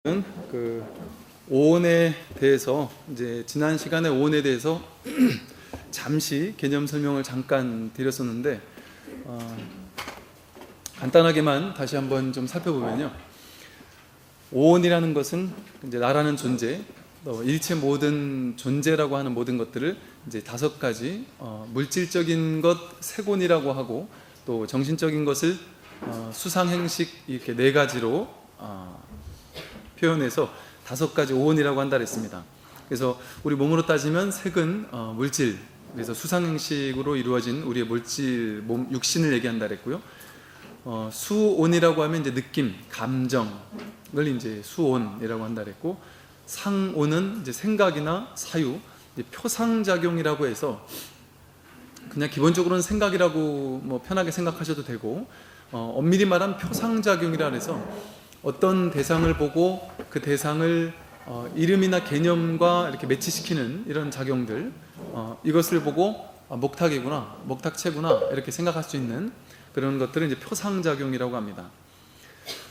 그 오온에 대해서 이제 지난 시간에 오온에 대해서 잠시 개념 설명을 잠깐 드렸었는데 간단하게만 다시 한번 좀 살펴보면요, 오온이라는 것은 이제 나라는 존재, 일체 모든 존재라고 하는 모든 것들을 이제 다섯 가지 물질적인 것 세곤이라고 하고, 또 정신적인 것을 수상행식 이렇게 네 가지로 표현해서 다섯 가지 오온이라고 한다 그랬습니다. 그래서 우리 몸으로 따지면 색은 물질, 그래서 수상행식으로 이루어진 우리의 물질, 몸, 육신을 얘기한다 그랬고요. 수온이라고 하면 이제 느낌, 감정을 이제 수온이라고 한다 그랬고, 상온은 이제 생각이나 사유, 이제 표상작용이라고 해서 그냥 기본적으로는 생각이라고 뭐 편하게 생각하셔도 되고, 엄밀히 말하면 표상작용이라 해서 어떤 대상을 보고 그 대상을 이름이나 개념과 이렇게 매치시키는 이런 작용들, 이것을 보고 목탁이구나, 목탁체구나 이렇게 생각할 수 있는 그런 것들을 이제 표상작용이라고 합니다.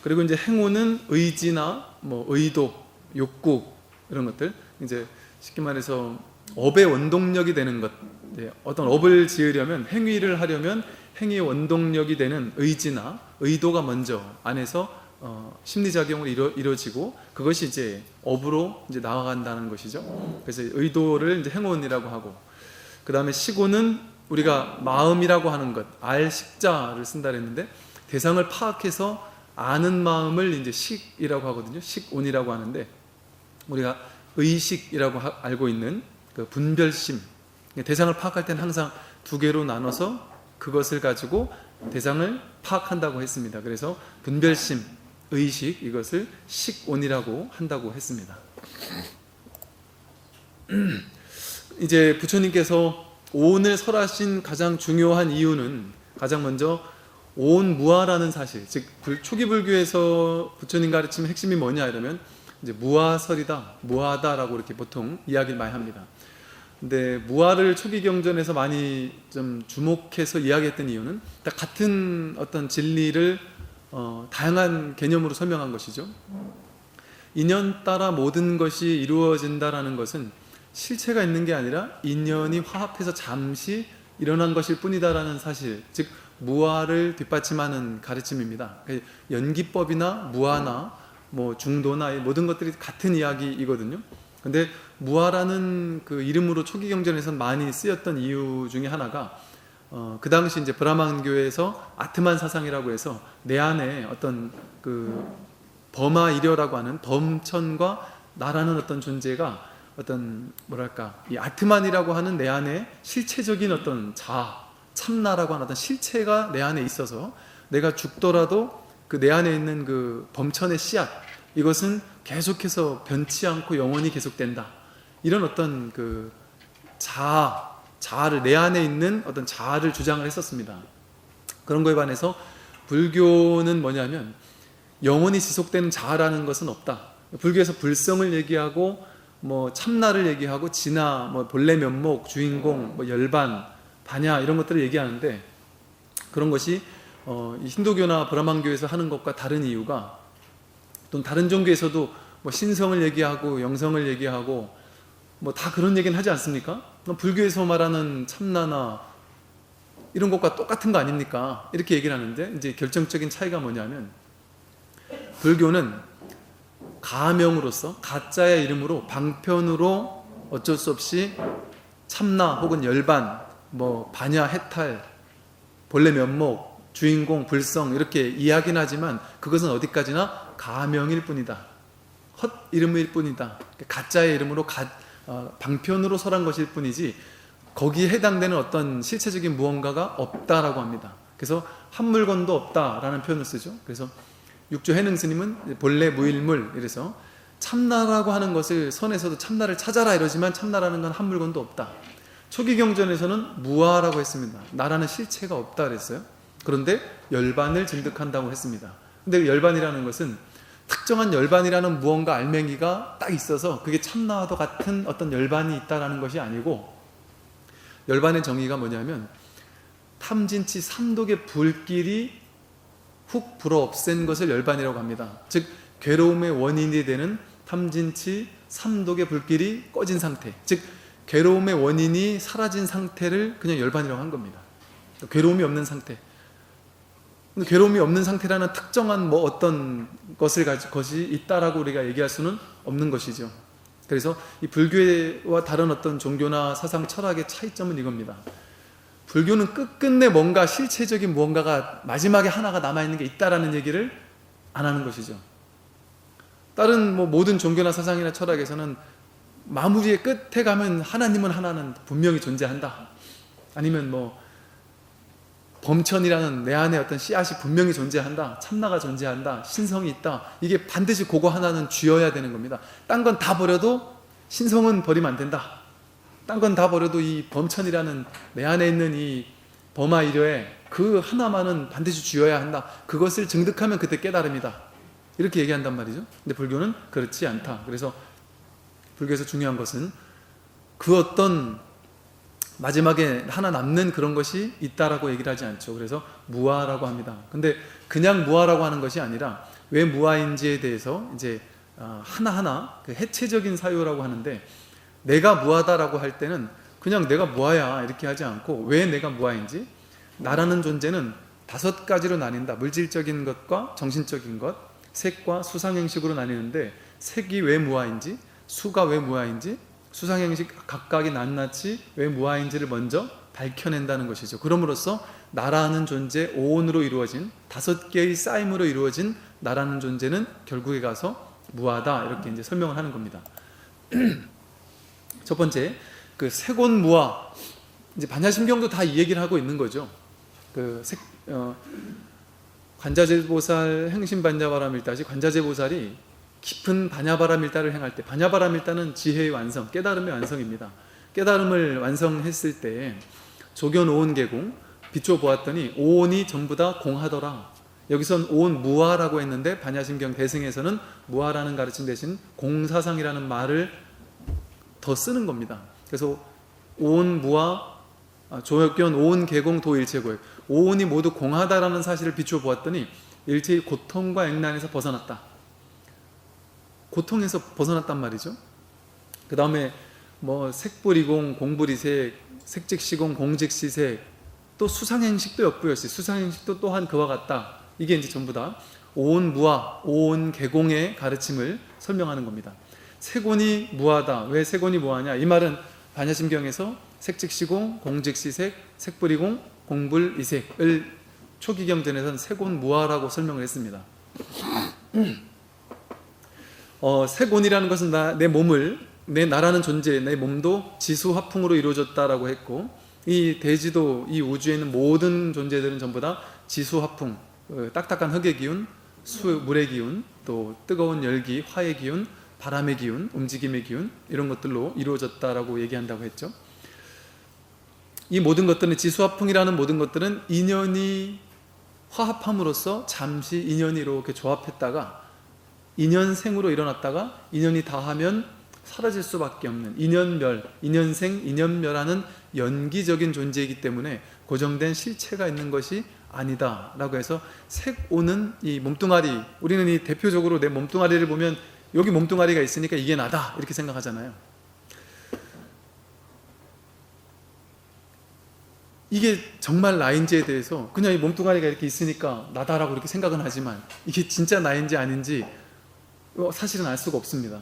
그리고 이제 행오는 의지나 뭐 의도, 욕구 이런 것들, 이제 쉽게 말해서 업의 원동력이 되는 것, 어떤 업을 지으려면, 행위를 하려면 행위의 원동력이 되는 의지나 의도가 먼저 안에서 심리작용을 이루어지고, 그것이 이제 업으로 이제 나아간다는 것이죠. 그래서 의도를 이제 행원이라고 하고, 그 다음에 식오는 우리가 마음이라고 하는 것, 알식자를 쓴다 그랬는데, 대상을 파악해서 아는 마음을 이제 식이라고 하거든요. 식온이라고 하는데, 우리가 의식이라고 알고 있는 그 분별심, 대상을 파악할 때는 항상 두 개로 나눠서 그것을 가지고 대상을 파악한다고 했습니다. 그래서 분별심, 의식, 이것을 식온이라고 한다고 했습니다. 이제 부처님께서 오온을 설하신 가장 중요한 이유는, 가장 먼저 오온무아라는 사실, 즉 초기 불교에서 부처님 가르침의 핵심이 뭐냐 이러면 이제 무아설이다, 무아다라고 이렇게 보통 이야기를 많이 합니다. 근데 무아를 초기 경전에서 많이 좀 주목해서 이야기했던 이유는 딱 같은 어떤 진리를 다양한 개념으로 설명한 것이죠. 인연 따라 모든 것이 이루어진다라는 것은 실체가 있는 게 아니라 인연이 화합해서 잠시 일어난 것일 뿐이다라는 사실, 즉 무아를 뒷받침하는 가르침입니다. 연기법이나 무아나 뭐 중도나 모든 것들이 같은 이야기이거든요. 근데 무아라는 그 이름으로 초기 경전에서 많이 쓰였던 이유 중에 하나가, 그 당시 이제 브라만교에서 아트만 사상이라고 해서 내 안에 어떤 그 범아이려라고 하는 범천과 나라는 어떤 존재가 어떤 뭐랄까, 이 아트만이라고 하는 내 안에 실체적인 어떤 참나라고 하는 어떤 실체가 내 안에 있어서 내가 죽더라도 그 내 안에 있는 그 범천의 씨앗, 이것은 계속해서 변치 않고 영원히 계속된다, 이런 어떤 그 자아를, 내 안에 있는 어떤 자아를 주장을 했었습니다. 그런 거에 반해서 불교는 뭐냐면 영원히 지속되는 자아라는 것은 없다. 불교에서 불성을 얘기하고 뭐 참나를 얘기하고 진화, 뭐 본래 면목, 주인공, 뭐 열반, 반야 이런 것들을 얘기하는데, 그런 것이 이 힌두교나 브라만교에서 하는 것과 다른 이유가, 또 다른 종교에서도 뭐 신성을 얘기하고 영성을 얘기하고 뭐 다 그런 얘기는 하지 않습니까? 불교에서 말하는 참나나 이런 것과 똑같은 거 아닙니까? 이렇게 얘기를 하는데, 이제 결정적인 차이가 뭐냐면, 불교는 가명으로서, 가짜의 이름으로, 방편으로 어쩔 수 없이 참나 혹은 열반, 뭐 반야, 해탈, 본래 면목, 주인공, 불성 이렇게 이야기는 하지만 그것은 어디까지나 가명일 뿐이다, 헛 이름일 뿐이다, 가짜의 이름으로 방편으로 설한 것일 뿐이지 거기에 해당되는 어떤 실체적인 무언가가 없다라고 합니다. 그래서 한 물건도 없다라는 표현을 쓰죠. 그래서 육조 해능 스님은 본래 무일물, 이래서 참나라고 하는 것을 선에서도 참나를 찾아라 이러지만 참나라는 건 한 물건도 없다. 초기 경전에서는 무아라고 했습니다. 나라는 실체가 없다 그랬어요. 그런데 열반을 증득한다고 했습니다. 근데 열반이라는 것은 특정한 열반이라는 무언가 알맹이가 딱 있어서 그게 참나와도 같은 어떤 열반이 있다라는 것이 아니고, 열반의 정의가 뭐냐면 탐진치 삼독의 불길이 훅 불어 없앤 것을 열반이라고 합니다. 즉 괴로움의 원인이 되는 탐진치, 삼독의 불길이 꺼진 상태, 즉 괴로움의 원인이 사라진 상태를 그냥 열반이라고 한 겁니다. 괴로움이 없는 상태. 근데 괴로움이 없는 상태라는 특정한 뭐 어떤 것이 있다라고 우리가 얘기할 수는 없는 것이죠. 그래서 이 불교와 다른 어떤 종교나 사상 철학의 차이점은 이겁니다. 불교는 끝끝내 뭔가 실체적인 무언가가 마지막에 하나가 남아있는 게 있다라는 얘기를 안 하는 것이죠. 다른 뭐 모든 종교나 사상이나 철학에서는 마무리의 끝에 가면 하나님은 하나는 분명히 존재한다. 아니면 뭐 범천이라는 내 안에 어떤 씨앗이 분명히 존재한다. 참나가 존재한다. 신성이 있다. 이게 반드시 그거 하나는 쥐어야 되는 겁니다. 딴 건 다 버려도 신성은 버리면 안 된다. 딴 건 다 버려도 이 범천이라는 내 안에 있는 이 범아이려에 그 하나만은 반드시 쥐어야 한다. 그것을 증득하면 그때 깨달음이다. 이렇게 얘기한단 말이죠. 근데 불교는 그렇지 않다. 그래서 불교에서 중요한 것은 그 어떤 마지막에 하나 남는 그런 것이 있다라고 얘기를 하지 않죠. 그래서 무아라고 합니다. 근데 그냥 무아라고 하는 것이 아니라 왜 무아인지에 대해서 이제 하나하나 그 해체적인 사유라고 하는데, 내가 무아다라고 할 때는 그냥 내가 무아야 이렇게 하지 않고 왜 내가 무아인지, 나라는 존재는 5가지로 나뉜다. 물질적인 것과 정신적인 것, 색과 수상행식으로 나뉘는데, 색이 왜 무아인지, 수가 왜 무아인지, 수상행식 각각이 낱낱이 왜 무아인지를 먼저 밝혀낸다는 것이죠. 그럼으로써 나라는 존재 오온으로 이루어진 5개의 쌓임으로 이루어진 나라는 존재는 결국에 가서 무아다, 이렇게 이제 설명을 하는 겁니다. 첫 번째, 그 색온무아, 이제 반야심경도 다 이 얘기를 하고 있는 거죠. 그 관자재보살 행심반야바라밀다시, 관자재보살이 깊은 반야바라밀다를 행할 때, 반야바라밀다는 지혜의 완성, 깨달음의 완성입니다. 깨달음을 완성했을 때 조견 오온계공 비춰 보았더니 오온이 전부 다 공하더라. 여기선 오온 무아라고 했는데 반야심경 대승에서는 무아라는 가르침 대신 공사상이라는 말을 더 쓰는 겁니다. 그래서 오온 무아, 조견 오온 계공 도일체고액, 오온이 모두 공하다라는 사실을 비추어 보았더니 일체의 고통과 액난에서 벗어났다. 고통에서 벗어났단 말이죠. 그 다음에 뭐 색불이공, 공불이색, 색즉시공, 공즉시색, 또 수상행식도 역부였어요. 수상행식도 또한 그와 같다. 이게 이제 전부 다 오온 무아, 오온 계공의 가르침을 설명하는 겁니다. 색온이 무아다. 왜 색온이 무아냐? 이 말은 반야심경에서 색즉시공, 공즉시색, 색불이공, 공불이색을 초기경전에서는 색온 무아라고 설명을 했습니다. 색온이라는 것은 내 몸을, 내 나라는 존재, 내 몸도 지수화풍으로 이루어졌다라고 했고, 이 대지도, 이 우주에 있는 모든 존재들은 전부 다 지수화풍, 딱딱한 흙의 기운, 물의 기운, 또 뜨거운 열기, 화의 기운, 바람의 기운, 움직임의 기운, 이런 것들로 이루어졌다라고 얘기한다고 했죠. 이 모든 것들은, 지수화풍이라는 모든 것들은 인연이 화합함으로써 잠시 인연이 이렇게 조합했다가 인연생으로 일어났다가 인연이 다하면 사라질 수밖에 없는 인연멸, 인연생, 인연멸하는 연기적인 존재이기 때문에 고정된 실체가 있는 것이 아니다 라고 해서, 색온은 이 몸뚱아리, 우리는 이 대표적으로 내 몸뚱아리를 보면 여기 몸뚱아리가 있으니까 이게 나다 이렇게 생각하잖아요. 이게 정말 나인지에 대해서 그냥 이 몸뚱아리가 이렇게 있으니까 나다라고 이렇게 생각은 하지만 이게 진짜 나인지 아닌지 사실은 알 수가 없습니다.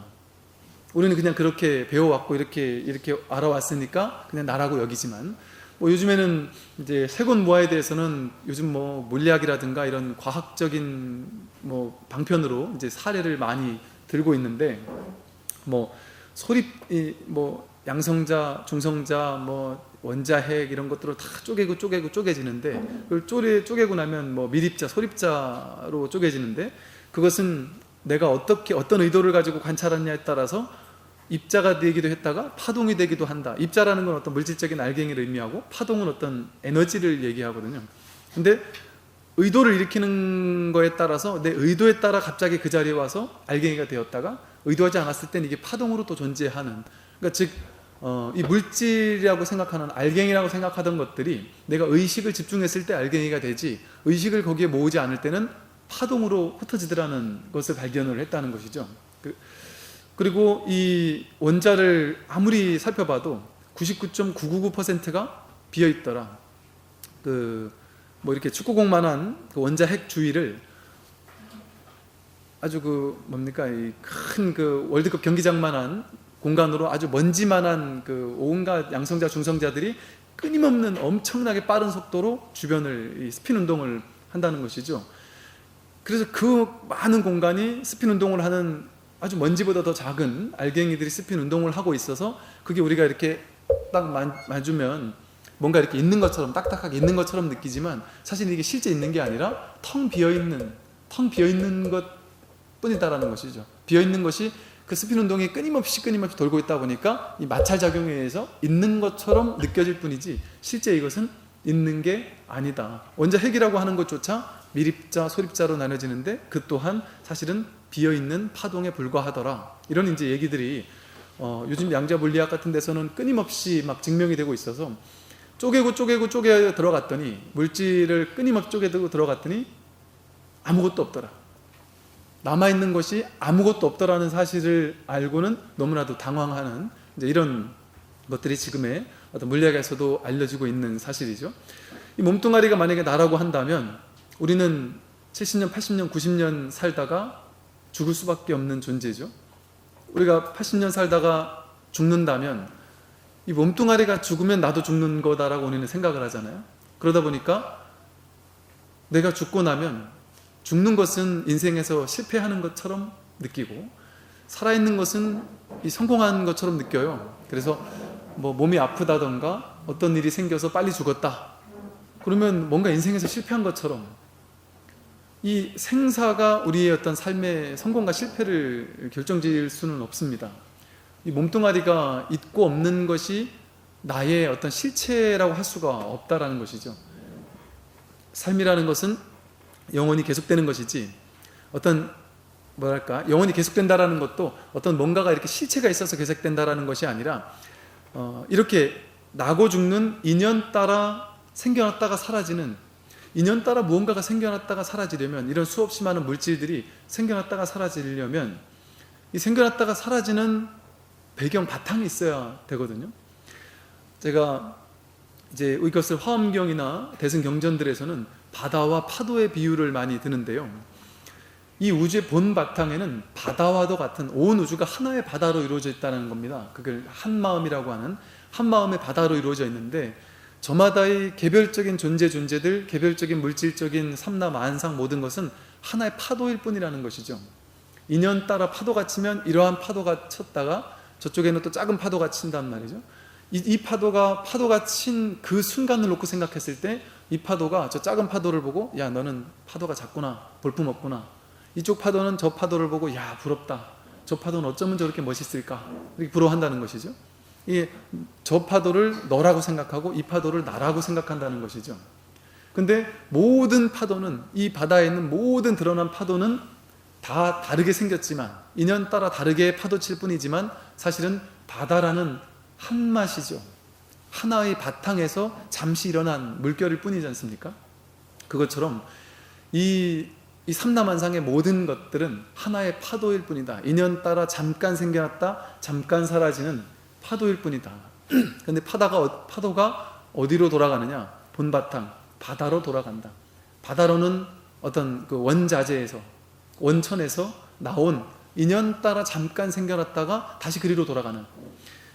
우리는 그냥 그렇게 배워왔고 이렇게 알아왔으니까 그냥 나라고 여기지만, 뭐 요즘에는 이제 색온무아에 대해서는 요즘 뭐 물리학이라든가 이런 과학적인 뭐 방편으로 이제 사례를 많이 들고 있는데, 뭐 뭐 양성자, 중성자, 뭐 원자핵 이런 것들을 다 쪼개지는데, 그걸 쪼개고 나면 뭐 밀입자, 소립자로 쪼개지는데, 그것은 내가 어떤 의도를 가지고 관찰하느냐에 따라서 입자가 되기도 했다가 파동이 되기도 한다. 입자라는 건 어떤 물질적인 알갱이를 의미하고, 파동은 어떤 에너지를 얘기하거든요. 근데 의도를 일으키는 거에 따라서, 내 의도에 따라 갑자기 그 자리에 와서 알갱이가 되었다가, 의도하지 않았을 땐 이게 파동으로 또 존재하는, 그러니까 즉 이 물질이라고 생각하는, 알갱이라고 생각하던 것들이 내가 의식을 집중했을 때 알갱이가 되지, 의식을 거기에 모으지 않을 때는 파동으로 흩어지더라는 것을 발견을 했다는 것이죠. 그리고 이 원자를 아무리 살펴봐도 99.999%가 비어 있더라. 뭐 이렇게 축구공만한 그 원자 핵 주위를 아주 이 큰 월드컵 경기장만한 공간으로 아주 먼지만한 온갖 양성자 중성자들이 끊임없는 엄청나게 빠른 속도로 주변을 이 스핀 운동을 한다는 것이죠. 그래서 그 많은 공간이 스핀 운동을 하는 아주 먼지보다 더 작은 알갱이들이 스핀 운동을 하고 있어서 그게 우리가 이렇게 딱 만주면 뭔가 이렇게 있는 것처럼 딱딱하게 있는 것처럼 느끼지만 사실 이게 실제 있는 게 아니라 텅 비어 있는 것 뿐이다라는 것이죠. 비어 있는 것이 그 스핀 운동이 끊임없이 돌고 있다 보니까 이 마찰 작용에 의해서 있는 것처럼 느껴질 뿐이지 실제 이것은 있는 게 아니다. 원자 핵이라고 하는 것조차 밀입자, 소립자로 나눠지는데 그 또한 사실은 비어 있는 파동에 불과하더라. 이런 이제 얘기들이 요즘 양자 물리학 같은 데서는 끊임없이 막 증명이 되고 있어서 쪼개 들어갔더니 물질을 끊임없이 쪼개고 들어갔더니 아무것도 없더라. 남아있는 것이 아무것도 없더라는 사실을 알고는 너무나도 당황하는 이제 이런 것들이 지금의 어떤 물리학에서도 알려지고 있는 사실이죠. 이 몸뚱아리가 만약에 나라고 한다면 우리는 70년, 80년, 90년 살다가 죽을 수밖에 없는 존재죠. 우리가 80년 살다가 죽는다면 이 몸뚱아리가 죽으면 나도 죽는 거다라고 우리는 생각을 하잖아요. 그러다 보니까 내가 죽고 나면 죽는 것은 인생에서 실패하는 것처럼 느끼고 살아있는 것은 이 성공한 것처럼 느껴요. 그래서 뭐 몸이 아프다던가 어떤 일이 생겨서 빨리 죽었다 그러면 뭔가 인생에서 실패한 것처럼 이 생사가 우리의 어떤 삶의 성공과 실패를 결정지을 수는 없습니다. 이 몸뚱아리가 있고 없는 것이 나의 어떤 실체라고 할 수가 없다라는 것이죠. 삶이라는 것은 영원히 계속되는 것이지 영원히 계속된다라는 것도 어떤 뭔가가 이렇게 실체가 있어서 계속된다라는 것이 아니라 이렇게 나고 죽는 인연 따라 생겨났다가 사라지는 인연 따라 무언가가 생겨났다가 사라지려면 이런 수없이 많은 물질들이 생겨났다가 사라지려면 이 생겨났다가 사라지는 배경 바탕이 있어야 되거든요. 제가 이제 이것을 화엄경이나 대승경전들에서는 바다와 파도의 비유를 많이 드는데요. 이 우주의 본 바탕에는 바다와도 같은 온 우주가 하나의 바다로 이루어져 있다는 겁니다. 그걸 한마음이라고 하는 한마음의 바다로 이루어져 있는데 저마다의 개별적인 존재들, 개별적인 물질적인 삼라 만상 모든 것은 하나의 파도일 뿐이라는 것이죠. 인연 따라 파도가 치면 이러한 파도가 쳤다가 저쪽에는 또 작은 파도가 친단 말이죠. 이 파도가 친 그 순간을 놓고 생각했을 때 이 파도가 저 작은 파도를 보고 야 너는 파도가 작구나, 볼품없구나. 이쪽 파도는 저 파도를 보고 야 부럽다, 저 파도는 어쩌면 저렇게 멋있을까 이렇게 부러워한다는 것이죠. 저 파도를 너라고 생각하고 이 파도를 나라고 생각한다는 것이죠. 근데 모든 파도는 이 바다에 있는 모든 드러난 파도는 다 다르게 생겼지만 인연 따라 다르게 파도칠 뿐이지만 사실은 바다라는 한 맛이죠. 하나의 바탕에서 잠시 일어난 물결일 뿐이지 않습니까? 그것처럼 이 삼라만상의 모든 것들은 하나의 파도일 뿐이다. 인연 따라 잠깐 생겨났다 잠깐 사라지는 파도일 뿐이다. 그런데 파도가 어디로 돌아가느냐? 본바탕 바다로 돌아간다. 바다로는 어떤 그 원자재에서 원천에서 나온 인연 따라 잠깐 생겨났다가 다시 그리로 돌아가는,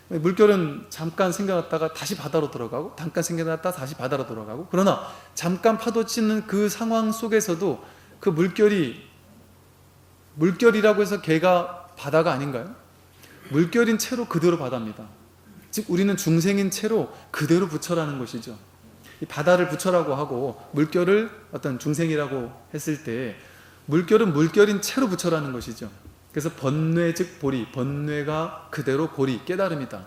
물결은 잠깐 생겨났다가 다시 바다로 들어가고 잠깐 생겨났다가 다시 바다로 돌아가고, 그러나 잠깐 파도 치는 그 상황 속에서도 그 물결이라고 해서 걔가 바다가 아닌가요? 물결인 채로 그대로 바다입니다. 즉 우리는 중생인 채로 그대로 부처라는 것이죠. 이 바다를 부처라고 하고 물결을 어떤 중생이라고 했을 때 물결은 물결인 채로 부처라는 것이죠. 그래서 번뇌 즉 보리, 번뇌가 그대로 보리, 깨달음이다.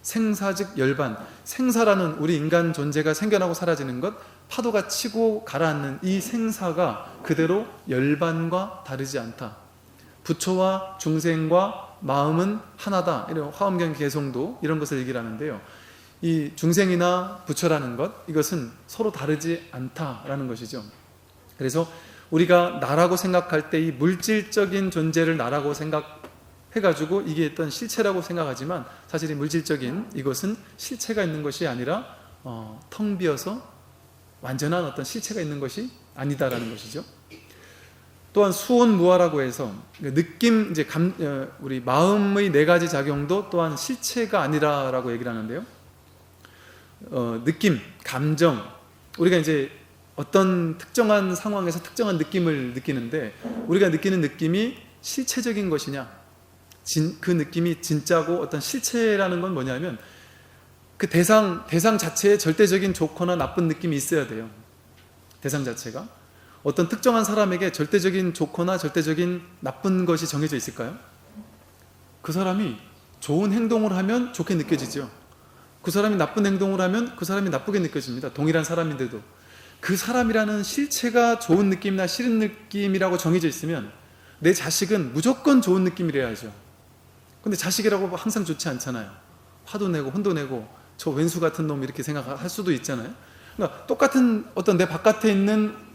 생사 즉 열반, 생사라는 우리 인간 존재가 생겨나고 사라지는 것, 파도가 치고 가라앉는 이 생사가 그대로 열반과 다르지 않다. 부처와 중생과 마음은 하나다. 이런 화엄경 개성도 이런 것을 얘기를 하는데요. 이 중생이나 부처라는 것, 이것은 서로 다르지 않다라는 것이죠. 그래서 우리가 나라고 생각할 때 이 물질적인 존재를 나라고 생각해가지고 이게 어떤 실체라고 생각하지만 사실 이 물질적인 이것은 실체가 있는 것이 아니라 텅 비어서 완전한 어떤 실체가 있는 것이 아니다라는 것이죠. 또한 수온무화라고 해서 느낌, 이제 우리 마음의 네 가지 작용도 또한 실체가 아니라라고 얘기를 하는데요. 느낌, 감정, 우리가 이제 어떤 특정한 상황에서 특정한 느낌을 느끼는데 우리가 느끼는 느낌이 실체적인 것이냐, 그 느낌이 진짜고 어떤 실체라는 건 뭐냐면 그 대상 자체에 절대적인 좋거나 나쁜 느낌이 있어야 돼요. 대상 자체가 어떤 특정한 사람에게 절대적인 좋거나 절대적인 나쁜 것이 정해져 있을까요? 그 사람이 좋은 행동을 하면 좋게 느껴지죠. 그 사람이 나쁜 행동을 하면 그 사람이 나쁘게 느껴집니다. 동일한 사람인데도 그 사람이라는 실체가 좋은 느낌이나 싫은 느낌이라고 정해져 있으면 내 자식은 무조건 좋은 느낌이래야죠. 근데 자식이라고 항상 좋지 않잖아요. 화도 내고 혼도 내고 저 왼수 같은 놈 이렇게 생각할 수도 있잖아요. 그러니까 똑같은 어떤 내 바깥에 있는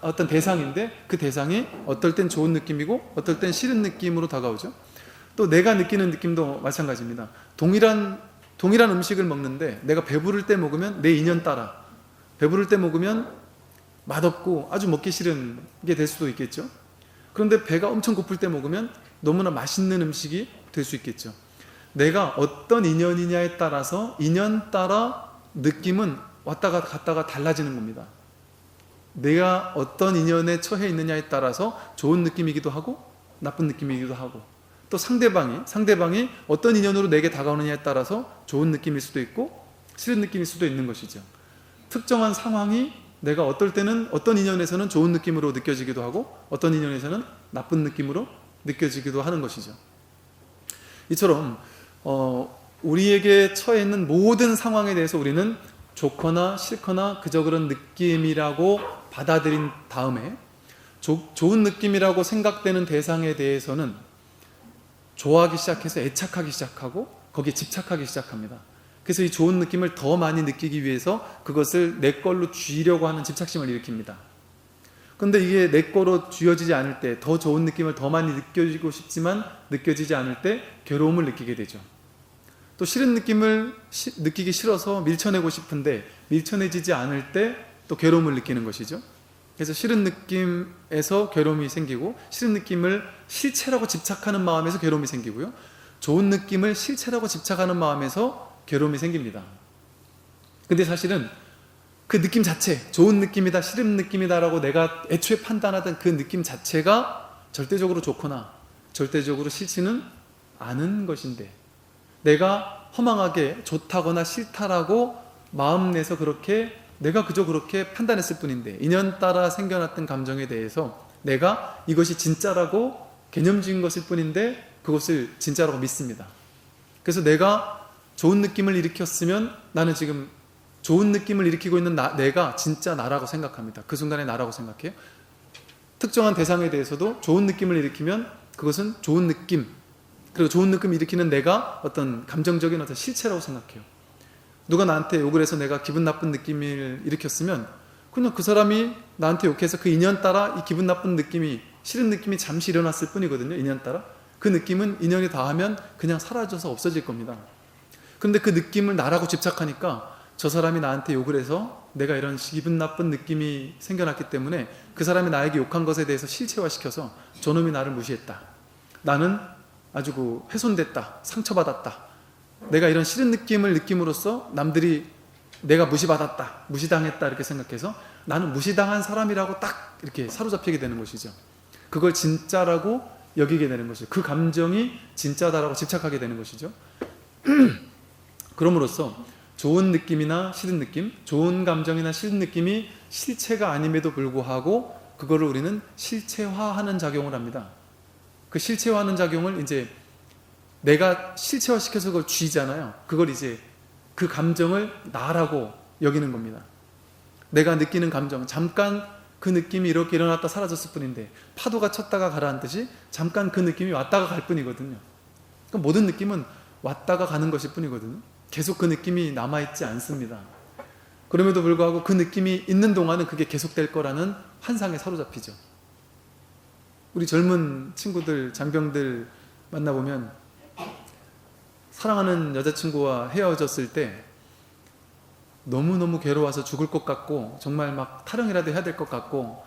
어떤 대상인데 그 대상이 어떨 땐 좋은 느낌이고 어떨 땐 싫은 느낌으로 다가오죠. 또 내가 느끼는 느낌도 마찬가지입니다. 동일한 음식을 먹는데 내가 배부를 때 먹으면 내 인연 따라 배부를 때 먹으면 맛없고 아주 먹기 싫은 게 될 수도 있겠죠. 그런데 배가 엄청 고플 때 먹으면 너무나 맛있는 음식이 될 수 있겠죠. 내가 어떤 인연이냐에 따라서 인연 따라 느낌은 왔다가 갔다가 달라지는 겁니다. 내가 어떤 인연에 처해 있느냐에 따라서 좋은 느낌이기도 하고 나쁜 느낌이기도 하고 또 상대방이 어떤 인연으로 내게 다가오느냐에 따라서 좋은 느낌일 수도 있고 싫은 느낌일 수도 있는 것이죠. 특정한 상황이 내가 어떨 때는 어떤 인연에서는 좋은 느낌으로 느껴지기도 하고 어떤 인연에서는 나쁜 느낌으로 느껴지기도 하는 것이죠. 이처럼 우리에게 처해 있는 모든 상황에 대해서 우리는 좋거나 싫거나 그저 그런 느낌이라고 받아들인 다음에 좋은 느낌이라고 생각되는 대상에 대해서는 좋아하기 시작해서 애착하기 시작하고 거기에 집착하기 시작합니다. 그래서 이 좋은 느낌을 더 많이 느끼기 위해서 그것을 내 걸로 쥐려고 하는 집착심을 일으킵니다. 그런데 이게 내 거로 쥐어지지 않을 때 더 좋은 느낌을 더 많이 느껴지고 싶지만 느껴지지 않을 때 괴로움을 느끼게 되죠. 또 싫은 느낌을 느끼기 싫어서 밀쳐내고 싶은데 밀쳐내지지 않을 때 또 괴로움을 느끼는 것이죠. 그래서 싫은 느낌에서 괴로움이 생기고 싫은 느낌을 실체라고 집착하는 마음에서 괴로움이 생기고요. 좋은 느낌을 실체라고 집착하는 마음에서 괴로움이 생깁니다. 근데 사실은 그 느낌 자체, 좋은 느낌이다, 싫은 느낌이다라고 내가 애초에 판단하던 그 느낌 자체가 절대적으로 좋거나 절대적으로 싫지는 않은 것인데 내가 허망하게 좋다거나 싫다라고 마음 내서 내가 그저 그렇게 판단했을 뿐인데 인연 따라 생겨났던 감정에 대해서 내가 이것이 진짜라고 개념 지은 것일 뿐인데 그것을 진짜라고 믿습니다. 그래서 내가 좋은 느낌을 일으켰으면 나는 지금 좋은 느낌을 일으키고 있는 내가 진짜 나라고 생각합니다. 그 순간에 나라고 생각해요. 특정한 대상에 대해서도 좋은 느낌을 일으키면 그것은 좋은 느낌, 그리고 좋은 느낌을 일으키는 내가 어떤 감정적인 어떤 실체라고 생각해요. 누가 나한테 욕을 해서 내가 기분 나쁜 느낌을 일으켰으면 그냥 그 사람이 나한테 욕해서 그 인연 따라 이 기분 나쁜 느낌이 싫은 느낌이 잠시 일어났을 뿐이거든요. 인연 따라 그 느낌은 인연이 닿으면 그냥 사라져서 없어질 겁니다. 그런데 그 느낌을 나라고 집착하니까 저 사람이 나한테 욕을 해서 내가 이런 기분 나쁜 느낌이 생겨났기 때문에 그 사람이 나에게 욕한 것에 대해서 실체화시켜서 저놈이 나를 무시했다, 나는 아주 훼손됐다, 상처받았다, 내가 이런 싫은 느낌을 느낌으로써 남들이 내가 무시받았다, 무시당했다 이렇게 생각해서 나는 무시당한 사람이라고 딱 이렇게 사로잡히게 되는 것이죠. 그걸 진짜라고 여기게 되는 것이죠. 그 감정이 진짜다라고 집착하게 되는 것이죠. 그럼으로써 좋은 느낌이나 싫은 느낌, 좋은 감정이나 싫은 느낌이 실체가 아님에도 불구하고 그거를 우리는 실체화하는 작용을 합니다. 그 실체화하는 작용을 이제 내가 실체화시켜서 그걸 쥐잖아요. 그걸 이제 그 감정을 나라고 여기는 겁니다. 내가 느끼는 감정, 잠깐 그 느낌이 이렇게 일어났다 사라졌을 뿐인데 파도가 쳤다가 가라앉듯이 잠깐 그 느낌이 왔다가 갈 뿐이거든요. 그럼 모든 느낌은 왔다가 가는 것일 뿐이거든요. 계속 그 느낌이 남아있지 않습니다. 그럼에도 불구하고 그 느낌이 있는 동안은 그게 계속될 거라는 환상에 사로잡히죠. 우리 젊은 친구들, 장병들 만나보면 사랑하는 여자친구와 헤어졌을 때 너무너무 괴로워서 죽을 것 같고 정말 막 타령이라도 해야 될 것 같고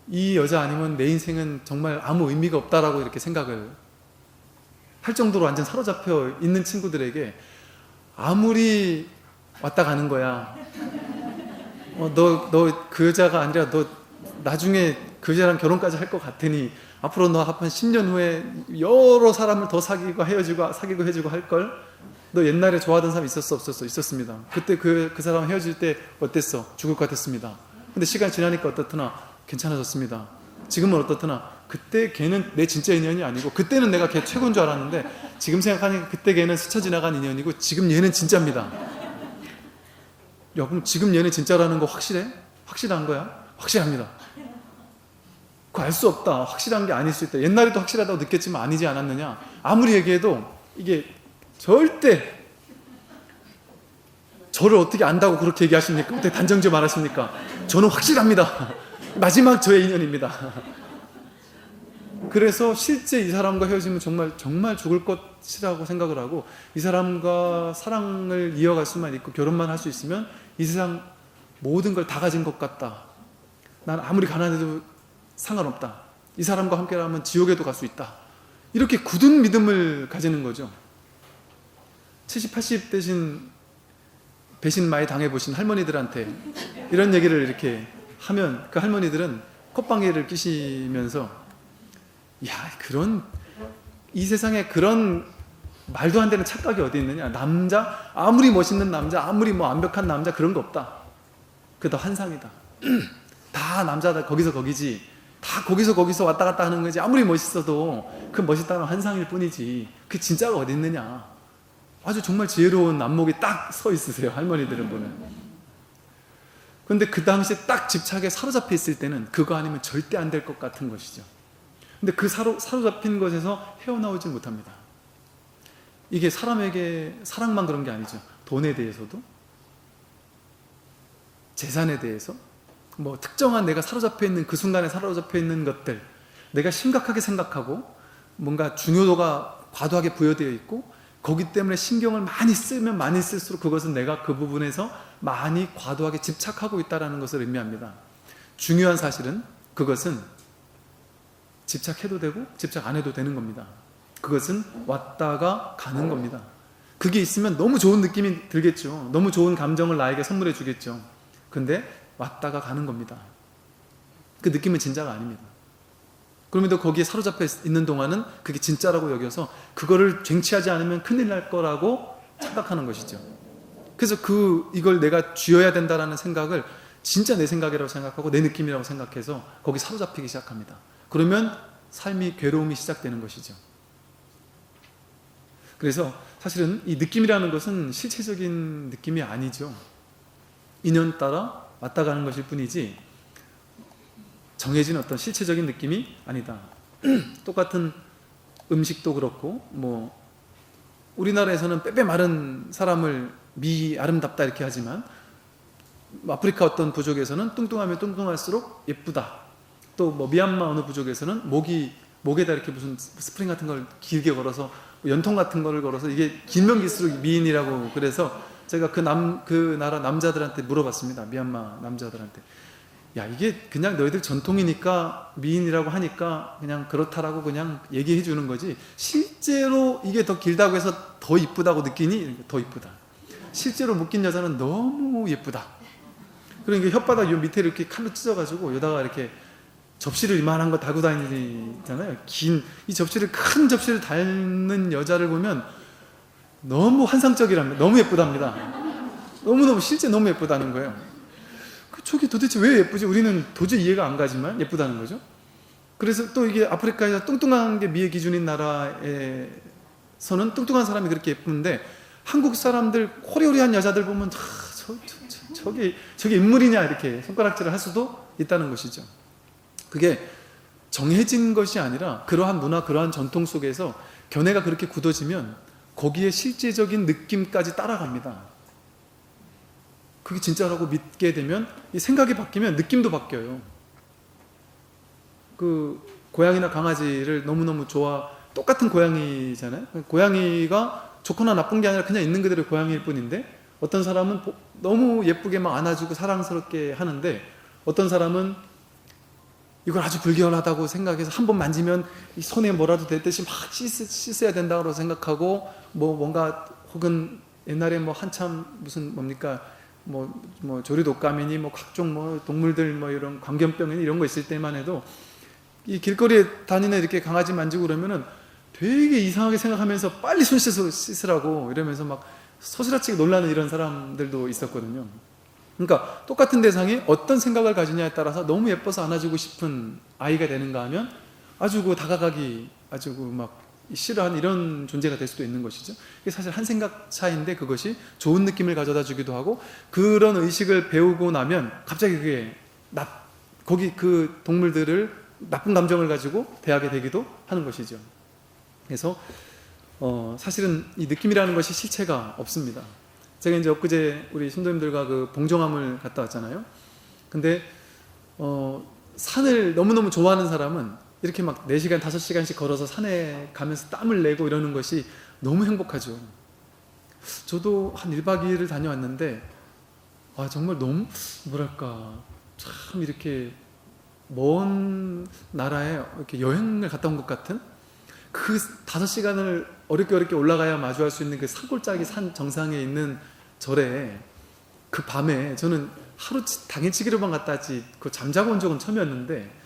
이 여자 아니면 내 인생은 정말 아무 의미가 없다라고 이렇게 생각을 할 정도로 완전 사로잡혀 있는 친구들에게 아무리 왔다 가는 거야. 너 그 여자가 아니라 너 나중에 그 여자랑 결혼까지 할 것 같으니 앞으로 너 한 10년 후에 여러 사람을 더 사귀고 헤어지고 사귀고 해주고 할걸? 너 옛날에 좋아하던 사람 있었어? 없었어? 있었습니다. 그때 그 사람 헤어질 때 어땠어? 죽을 것 같았습니다. 근데 시간 지나니까 어떻더나? 괜찮아졌습니다. 지금은 어떻더나? 그때 걔는 내 진짜 인연이 아니고 그때는 내가 걔 최고인 줄 알았는데 지금 생각하니까 그때 걔는 스쳐 지나간 인연이고 지금 얘는 진짜입니다. 야, 그럼 지금 얘는 진짜라는 거 확실해? 확실한 거야? 확실합니다. 그거 알 수 없다. 확실한 게 아닐 수 있다. 옛날에도 확실하다고 느꼈지만 아니지 않았느냐? 아무리 얘기해도 이게 절대 저를 어떻게 안다고 그렇게 얘기하십니까? 어떻게 단정지어 말하십니까? 저는 확실합니다. 마지막 저의 인연입니다. 그래서 실제 이 사람과 헤어지면 정말 죽을 것이라고 생각을 하고 이 사람과 사랑을 이어갈 수만 있고 결혼만 할 수 있으면 이 세상 모든 걸 다 가진 것 같다. 난 아무리 가난해도 상관없다. 이 사람과 함께라면 지옥에도 갈 수 있다. 이렇게 굳은 믿음을 가지는 거죠. 70, 80 대신 배신 많이 당해보신 할머니들한테 이런 얘기를 이렇게 하면 그 할머니들은 콧방귀를 끼시면서 야, 이 세상에 그런 말도 안 되는 착각이 어디 있느냐. 남자, 아무리 멋있는 남자, 아무리 완벽한 남자 그런 거 없다. 그게 다 환상이다. 다 남자다 거기서 거기지. 다 거기서 왔다 갔다 하는 거지. 아무리 멋있어도 그 멋있다는 환상일 뿐이지. 그 진짜가 어디 있느냐. 아주 정말 지혜로운 안목이 딱 서 있으세요. 할머니들은 보면. 그런데 그 당시에 딱 집착에 사로잡혀 있을 때는 그거 아니면 절대 안 될 것 같은 것이죠. 근데 그 사로잡힌 것에서 헤어나오지 못합니다. 이게 사람에게 사랑만 그런 게 아니죠. 돈에 대해서도, 재산에 대해서, 특정한 내가 사로잡혀 있는 그 순간에 사로잡혀 있는 것들, 내가 심각하게 생각하고 뭔가 중요도가 과도하게 부여되어 있고 거기 때문에 신경을 많이 쓰면 많이 쓸수록 그것은 내가 그 부분에서 많이 과도하게 집착하고 있다는 것을 의미합니다. 중요한 사실은 그것은 집착해도 되고 집착 안 해도 되는 겁니다. 그것은 왔다가 가는 겁니다. 그게 있으면 너무 좋은 느낌이 들겠죠. 너무 좋은 감정을 나에게 선물해 주겠죠. 근데 왔다가 가는 겁니다. 그 느낌은 진짜가 아닙니다. 그럼에도 거기에 사로잡혀 있는 동안은 그게 진짜라고 여겨서 그거를 쟁취하지 않으면 큰일 날 거라고 착각하는 것이죠. 그래서 이걸 내가 쥐어야 된다는 생각을 진짜 내 생각이라고 생각하고 내 느낌이라고 생각해서 거기 사로잡히기 시작합니다. 그러면 삶이 괴로움이 시작되는 것이죠. 그래서 사실은 이 느낌이라는 것은 실체적인 느낌이 아니죠. 인연 따라 왔다 가는 것일 뿐이지 정해진 어떤 실체적인 느낌이 아니다. 똑같은 음식도 그렇고 우리나라에서는 빼빼 마른 사람을 아름답다 이렇게 하지만 아프리카 어떤 부족에서는 뚱뚱하면 뚱뚱할수록 예쁘다. 또 미얀마 어느 부족에서는 목에다 이렇게 무슨 스프링 같은 걸 길게 걸어서 연통 같은 거를 걸어서 이게 길면 길수록 미인이라고. 그래서 제가 그 나라 남자들한테 물어봤습니다. 미얀마 남자들한테. 야, 이게 그냥 너희들 전통이니까 미인이라고 하니까 그냥 그렇다라고 그냥 얘기해 주는 거지 실제로 이게 더 길다고 해서 더 이쁘다고 느끼니? 더 이쁘다. 실제로 묶인 여자는 너무 예쁘다. 그러니까 혓바닥 요 밑에 이렇게 칼로 찢어가지고 여다가 이렇게 접시를 이만한 거 달고 다니잖아요. 이 접시를, 큰 접시를 닳는 여자를 보면 너무 환상적이랍니다. 너무 예쁘답니다. 너무너무 실제 너무 예쁘다는 거예요. 저게 도대체 왜 예쁘지? 우리는 도저히 이해가 안 가지만 예쁘다는 거죠. 그래서 또 이게 아프리카에서 뚱뚱한 게 미의 기준인 나라에서는 뚱뚱한 사람이 그렇게 예쁜데 한국 사람들 호리호리한 여자들 보면 저게 인물이냐 이렇게 손가락질을 할 수도 있다는 것이죠. 그게 정해진 것이 아니라 그러한 문화, 그러한 전통 속에서 견해가 그렇게 굳어지면 거기에 실제적인 느낌까지 따라갑니다. 그게 진짜라고 믿게 되면 이 생각이 바뀌면 느낌도 바뀌어요. 그 고양이나 강아지를 너무너무 똑같은 고양이잖아요. 고양이가 좋거나 나쁜 게 아니라 그냥 있는 그대로 고양이일 뿐인데, 어떤 사람은 너무 예쁘게 막 안아주고 사랑스럽게 하는데, 어떤 사람은 이걸 아주 불결하다고 생각해서 한 번 만지면 이 손에 뭐라도 댔듯이 막 씻어야 된다고 생각하고, 뭔가 혹은 옛날에 한참 무슨 뭡니까 조류독감이니 각종 동물들 이런 광견병이니 이런 거 있을 때만 해도 이 길거리에 다니는 이렇게 강아지 만지고 그러면은 되게 이상하게 생각하면서 빨리 손 씻으라고 이러면서 막 소스라치게 놀라는 이런 사람들도 있었거든요. 그러니까 똑같은 대상이 어떤 생각을 가지냐에 따라서 너무 예뻐서 안아주고 싶은 아이가 되는가 하면 아주 다가가기 아주 막 싫어하는 이런 존재가 될 수도 있는 것이죠. 이게 사실 한 생각 차이인데 그것이 좋은 느낌을 가져다 주기도 하고, 그런 의식을 배우고 나면 갑자기 그게 거기 그 동물들을 나쁜 감정을 가지고 대하게 되기도 하는 것이죠. 그래서 사실은 이 느낌이라는 것이 실체가 없습니다. 제가 이제 엊그제 우리 신도님들과 그 봉정암을 갔다 왔잖아요. 근데 산을 너무너무 좋아하는 사람은 이렇게 막 4시간, 5시간씩 걸어서 산에 가면서 땀을 내고 이러는 것이 너무 행복하죠. 저도 한 1박 2일을 다녀왔는데 정말 너무 참 이렇게 먼 나라에 이렇게 여행을 갔다 온 것 같은, 그 5시간을 어렵게 올라가야 마주할 수 있는 그 산골짜기 산 정상에 있는 절에 그 밤에 저는 하루 당일치기로만 갔다 왔지 그 잠자고 온 적은 처음이었는데,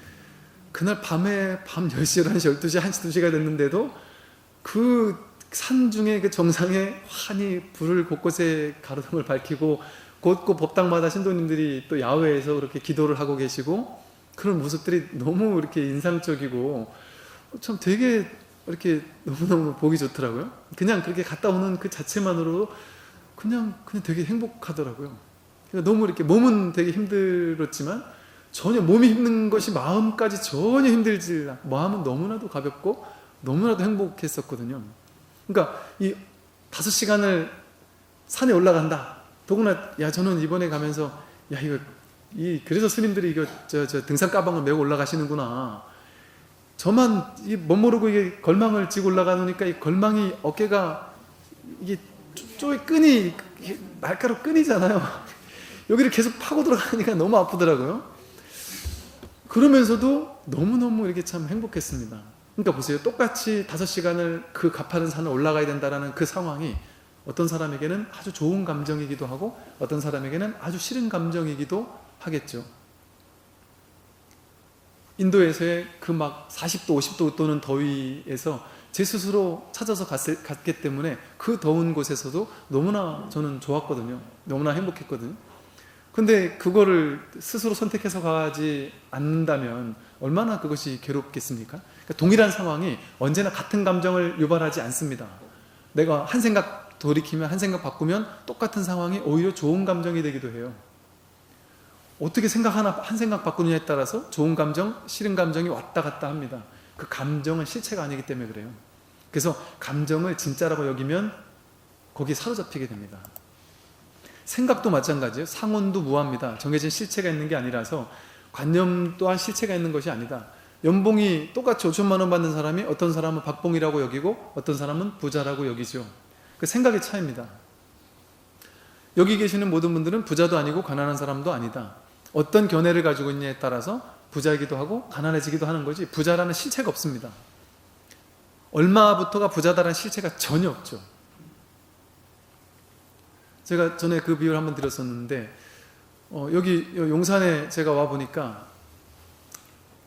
그날 밤 10시, 11시, 12시, 1시, 2시가 됐는데도 그 산 중에 그 정상에 환히 불을 곳곳에 가로등을 밝히고 곳곳 법당마다 신도님들이 또 야외에서 그렇게 기도를 하고 계시고, 그런 모습들이 너무 이렇게 인상적이고 참 되게 이렇게 너무너무 보기 좋더라고요. 그냥 그렇게 갔다 오는 그 자체만으로도 그냥 되게 행복하더라고요. 그러니까 너무 이렇게 몸은 되게 힘들었지만 전혀 몸이 힘든 것이 마음까지 전혀 힘들지, 마음은 너무나도 가볍고 너무나도 행복했었거든요. 그러니까 이 5시간을 산에 올라간다. 더구나 저는 이번에 가면서 그래서 스님들이 이거 등산 가방을 메고 올라가시는구나. 저만 멋모르고 이게 걸망을 지고 올라가니까 이 걸망이 어깨가 이게 끈이 날카로운 끈이잖아요. 여기를 계속 파고 들어가니까 너무 아프더라고요. 그러면서도 너무너무 이렇게 참 행복했습니다. 그러니까 보세요. 똑같이 5시간을 그 가파른 산을 올라가야 된다라는 그 상황이 어떤 사람에게는 아주 좋은 감정이기도 하고 어떤 사람에게는 아주 싫은 감정이기도 하겠죠. 인도에서의 그 막 40도, 50도 또는 더위에서 제 스스로 찾아서 갔기 때문에 그 더운 곳에서도 너무나 저는 좋았거든요. 너무나 행복했거든요. 근데 그거를 스스로 선택해서 가지 않는다면 얼마나 그것이 괴롭겠습니까? 그러니까 동일한 상황이 언제나 같은 감정을 유발하지 않습니다. 내가 한 생각 돌이키면, 한 생각 바꾸면 똑같은 상황이 오히려 좋은 감정이 되기도 해요. 어떻게 한 생각 바꾸느냐에 따라서 좋은 감정, 싫은 감정이 왔다 갔다 합니다. 그 감정은 실체가 아니기 때문에 그래요. 그래서 감정을 진짜라고 여기면 거기에 사로잡히게 됩니다. 생각도 마찬가지예요. 상온도 무합니다. 정해진 실체가 있는 게 아니라서 관념 또한 실체가 있는 것이 아니다. 연봉이 똑같이 5천만 원 받는 사람이 어떤 사람은 박봉이라고 여기고 어떤 사람은 부자라고 여기죠. 그 생각의 차이입니다. 여기 계시는 모든 분들은 부자도 아니고 가난한 사람도 아니다. 어떤 견해를 가지고 있냐에 따라서 부자이기도 하고 가난해지기도 하는 거지, 부자라는 실체가 없습니다. 얼마부터가 부자다라는 실체가 전혀 없죠. 제가 전에 그 비유를 한번 드렸었는데 여기 용산에 제가 와 보니까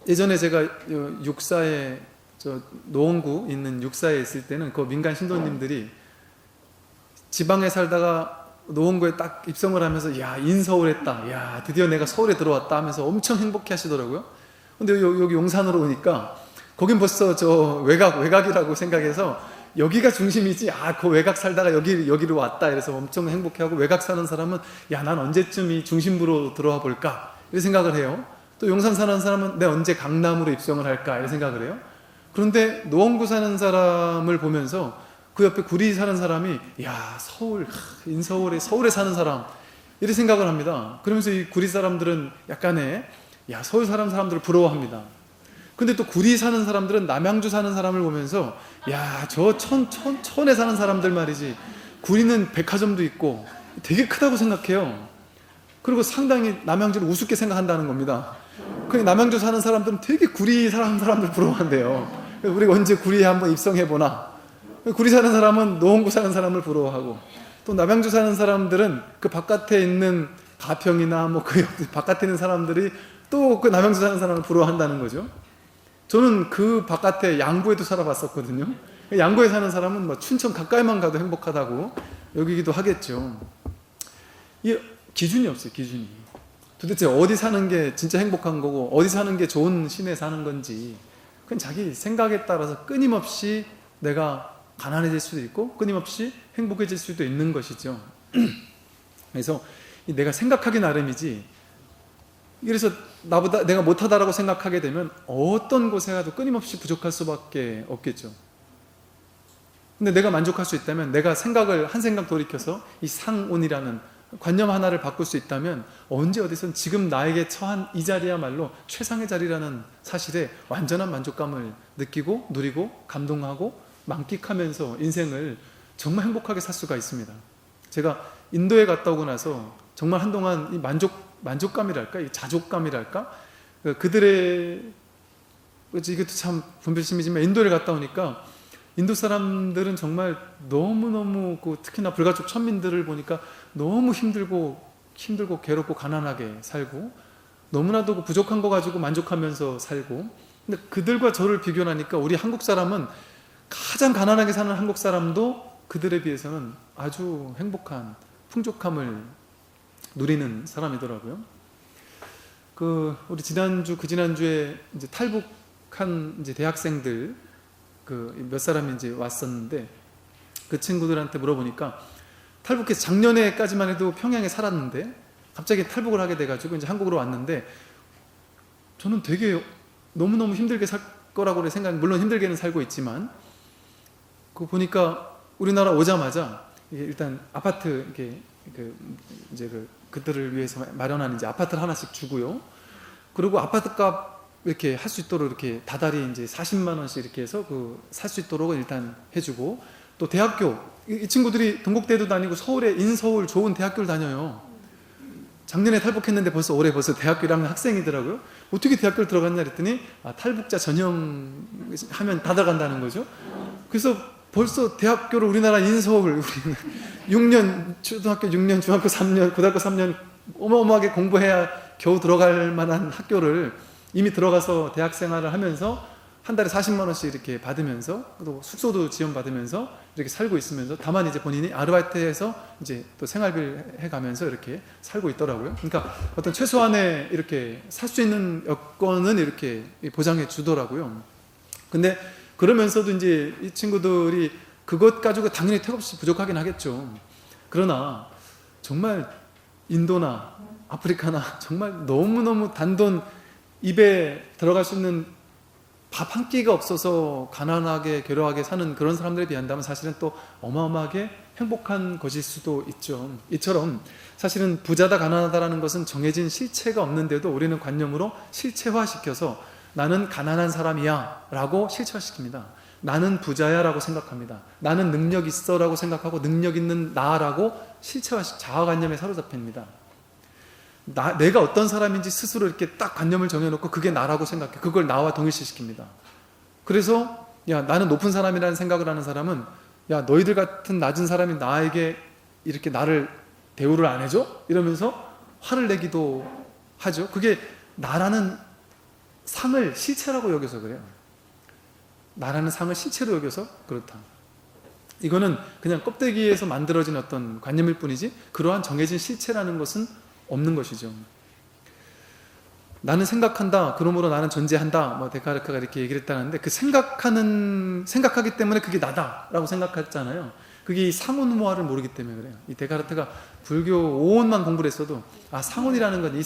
예전에 제가 육사에 노원구 있는 육사에 있을 때는 그 민간 신도님들이 지방에 살다가 노원구에 딱 입성을 하면서 야, 인서울했다, 야, 드디어 내가 서울에 들어왔다 하면서 엄청 행복해 하시더라고요. 근데 여기 용산으로 오니까 거긴 벌써 외곽이라고 생각해서 여기가 중심이지, 그 외곽 살다가 여기로 왔다 이래서 엄청 행복해하고, 외곽 사는 사람은 야, 난 언제쯤 이 중심부로 들어와 볼까 이런 생각을 해요. 또 용산 사는 사람은 내 언제 강남으로 입성을 할까 이런 생각을 해요. 그런데 노원구 사는 사람을 보면서 그 옆에 구리 사는 사람이 야, 서울에 사는 사람 이렇게 생각을 합니다. 그러면서 이 구리 사람들은 약간의 서울 사람들을 부러워합니다. 근데 또 구리 사는 사람들은 남양주 사는 사람을 보면서 저 천에 사는 사람들 말이지, 구리는 백화점도 있고 되게 크다고 생각해요. 그리고 상당히 남양주를 우습게 생각한다는 겁니다. 그 남양주 사는 사람들은 되게 구리 사는 사람들 부러워한대요. 우리가 언제 구리에 한번 입성해보나. 구리 사는 사람은 노원구 사는 사람을 부러워하고, 또 남양주 사는 사람들은 그 바깥에 있는 가평이나 그 바깥에 있는 사람들이 또 그 남양주 사는 사람을 부러워한다는 거죠. 저는 그 바깥에 양구에도 살아봤었거든요. 양구에 사는 사람은 춘천 가까이만 가도 행복하다고 여기기도 하겠죠. 이 기준이 없어요, 기준이. 도대체 어디 사는 게 진짜 행복한 거고, 어디 사는 게 좋은 시내에 사는 건지, 그건 자기 생각에 따라서 끊임없이 내가 가난해질 수도 있고 끊임없이 행복해질 수도 있는 것이죠. 그래서 내가 생각하기 나름이지, 그래서 내가 못하다라고 생각하게 되면 어떤 곳에 가도 끊임없이 부족할 수밖에 없겠죠. 근데 내가 만족할 수 있다면, 내가 한 생각 돌이켜서 이 상온이라는 관념 하나를 바꿀 수 있다면, 언제 어디선 지금 나에게 처한 이 자리야말로 최상의 자리라는 사실에 완전한 만족감을 느끼고 누리고 감동하고 만끽하면서 인생을 정말 행복하게 살 수가 있습니다. 제가 인도에 갔다 오고 나서 정말 한동안 이 만족감이랄까, 이 자족감이랄까, 그들의, 이것도 참 분별심이지만, 인도를 갔다 오니까 인도 사람들은 정말 너무너무 특히나 불가촉 천민들을 보니까 너무 힘들고 괴롭고 가난하게 살고, 너무나도 부족한 거 가지고 만족하면서 살고. 근데 그들과 저를 비교하니까 우리 한국 사람은, 가장 가난하게 사는 한국 사람도 그들에 비해서는 아주 행복한 풍족함을 누리는 사람이더라고요. 우리 지난주에 이제 탈북한 이제 대학생들 몇 사람이 이제 왔었는데, 그 친구들한테 물어보니까, 탈북해서 작년에까지만 해도 평양에 살았는데 갑자기 탈북을 하게 돼가지고 이제 한국으로 왔는데, 저는 되게 너무너무 힘들게 살 거라고 물론 힘들게는 살고 있지만, 보니까 우리나라 오자마자 일단 아파트 그들을 위해서 마련한 이제 아파트를 하나씩 주고요. 그리고 아파트값 이렇게 할 수 있도록 이렇게 다달이 이제 40만 원씩 이렇게 해서 살 수 있도록 일단 해주고, 또 대학교, 이 친구들이 동국대도 다니고 서울에 인서울 좋은 대학교를 다녀요. 작년에 탈북했는데 올해 대학교 1학년 학생이더라고요. 어떻게 대학교를 들어갔냐 그랬더니, 탈북자 전형하면 다 들어간다는 거죠. 그래서 벌써 대학교를, 우리나라 인서울 6년, 초등학교 6년, 중학교 3년, 고등학교 3년 어마어마하게 공부해야 겨우 들어갈 만한 학교를 이미 들어가서 대학 생활을 하면서 한 달에 40만 원씩 이렇게 받으면서, 또 숙소도 지원받으면서 이렇게 살고 있으면서, 다만 이제 본인이 아르바이트해서 이제 또 생활비를 해가면서 이렇게 살고 있더라고요. 그러니까 어떤 최소한의 이렇게 살 수 있는 여건은 이렇게 보장해 주더라고요. 근데 그러면서도 이제 이 친구들이 그것 가지고 당연히 턱없이 부족하긴 하겠죠. 그러나 정말 인도나 아프리카나 정말 너무너무 단돈 입에 들어갈 수 있는 밥 한 끼가 없어서 가난하게 괴로워하게 사는 그런 사람들에 비한다면 사실은 또 어마어마하게 행복한 것일 수도 있죠. 이처럼 사실은 부자다 가난하다라는 것은 정해진 실체가 없는데도 우리는 관념으로 실체화시켜서 나는 가난한 사람이야 라고 실체화시킵니다. 나는 부자야 라고 생각합니다. 나는 능력 있어 라고 생각하고, 능력 있는 나라고 자아관념에 사로잡힙니다. 내가 어떤 사람인지 스스로 이렇게 딱 관념을 정해놓고 그게 나라고 생각해. 그걸 나와 동일시시킵니다. 그래서 나는 높은 사람이라는 생각을 하는 사람은, 너희들 같은 낮은 사람이 나에게 이렇게 나를 대우를 안 해줘? 이러면서 화를 내기도 하죠. 그게 나라는 상을 실체라고 여겨서 그래요. 나라는 상을 실체로 여겨서 그렇다. 이거는 그냥 껍데기에서 만들어진 어떤 관념일 뿐이지, 그러한 정해진 실체라는 것은 없는 것이죠. 나는 생각한다, 그러므로 나는 존재한다, 데카르트가 이렇게 얘기를 했다는데, 생각하기 때문에 그게 나다라고 생각했잖아요. 그게 이 상온무아를 모르기 때문에 그래요. 이 데카르트가 불교 5원만 공부를 했어도, 상온이라는 건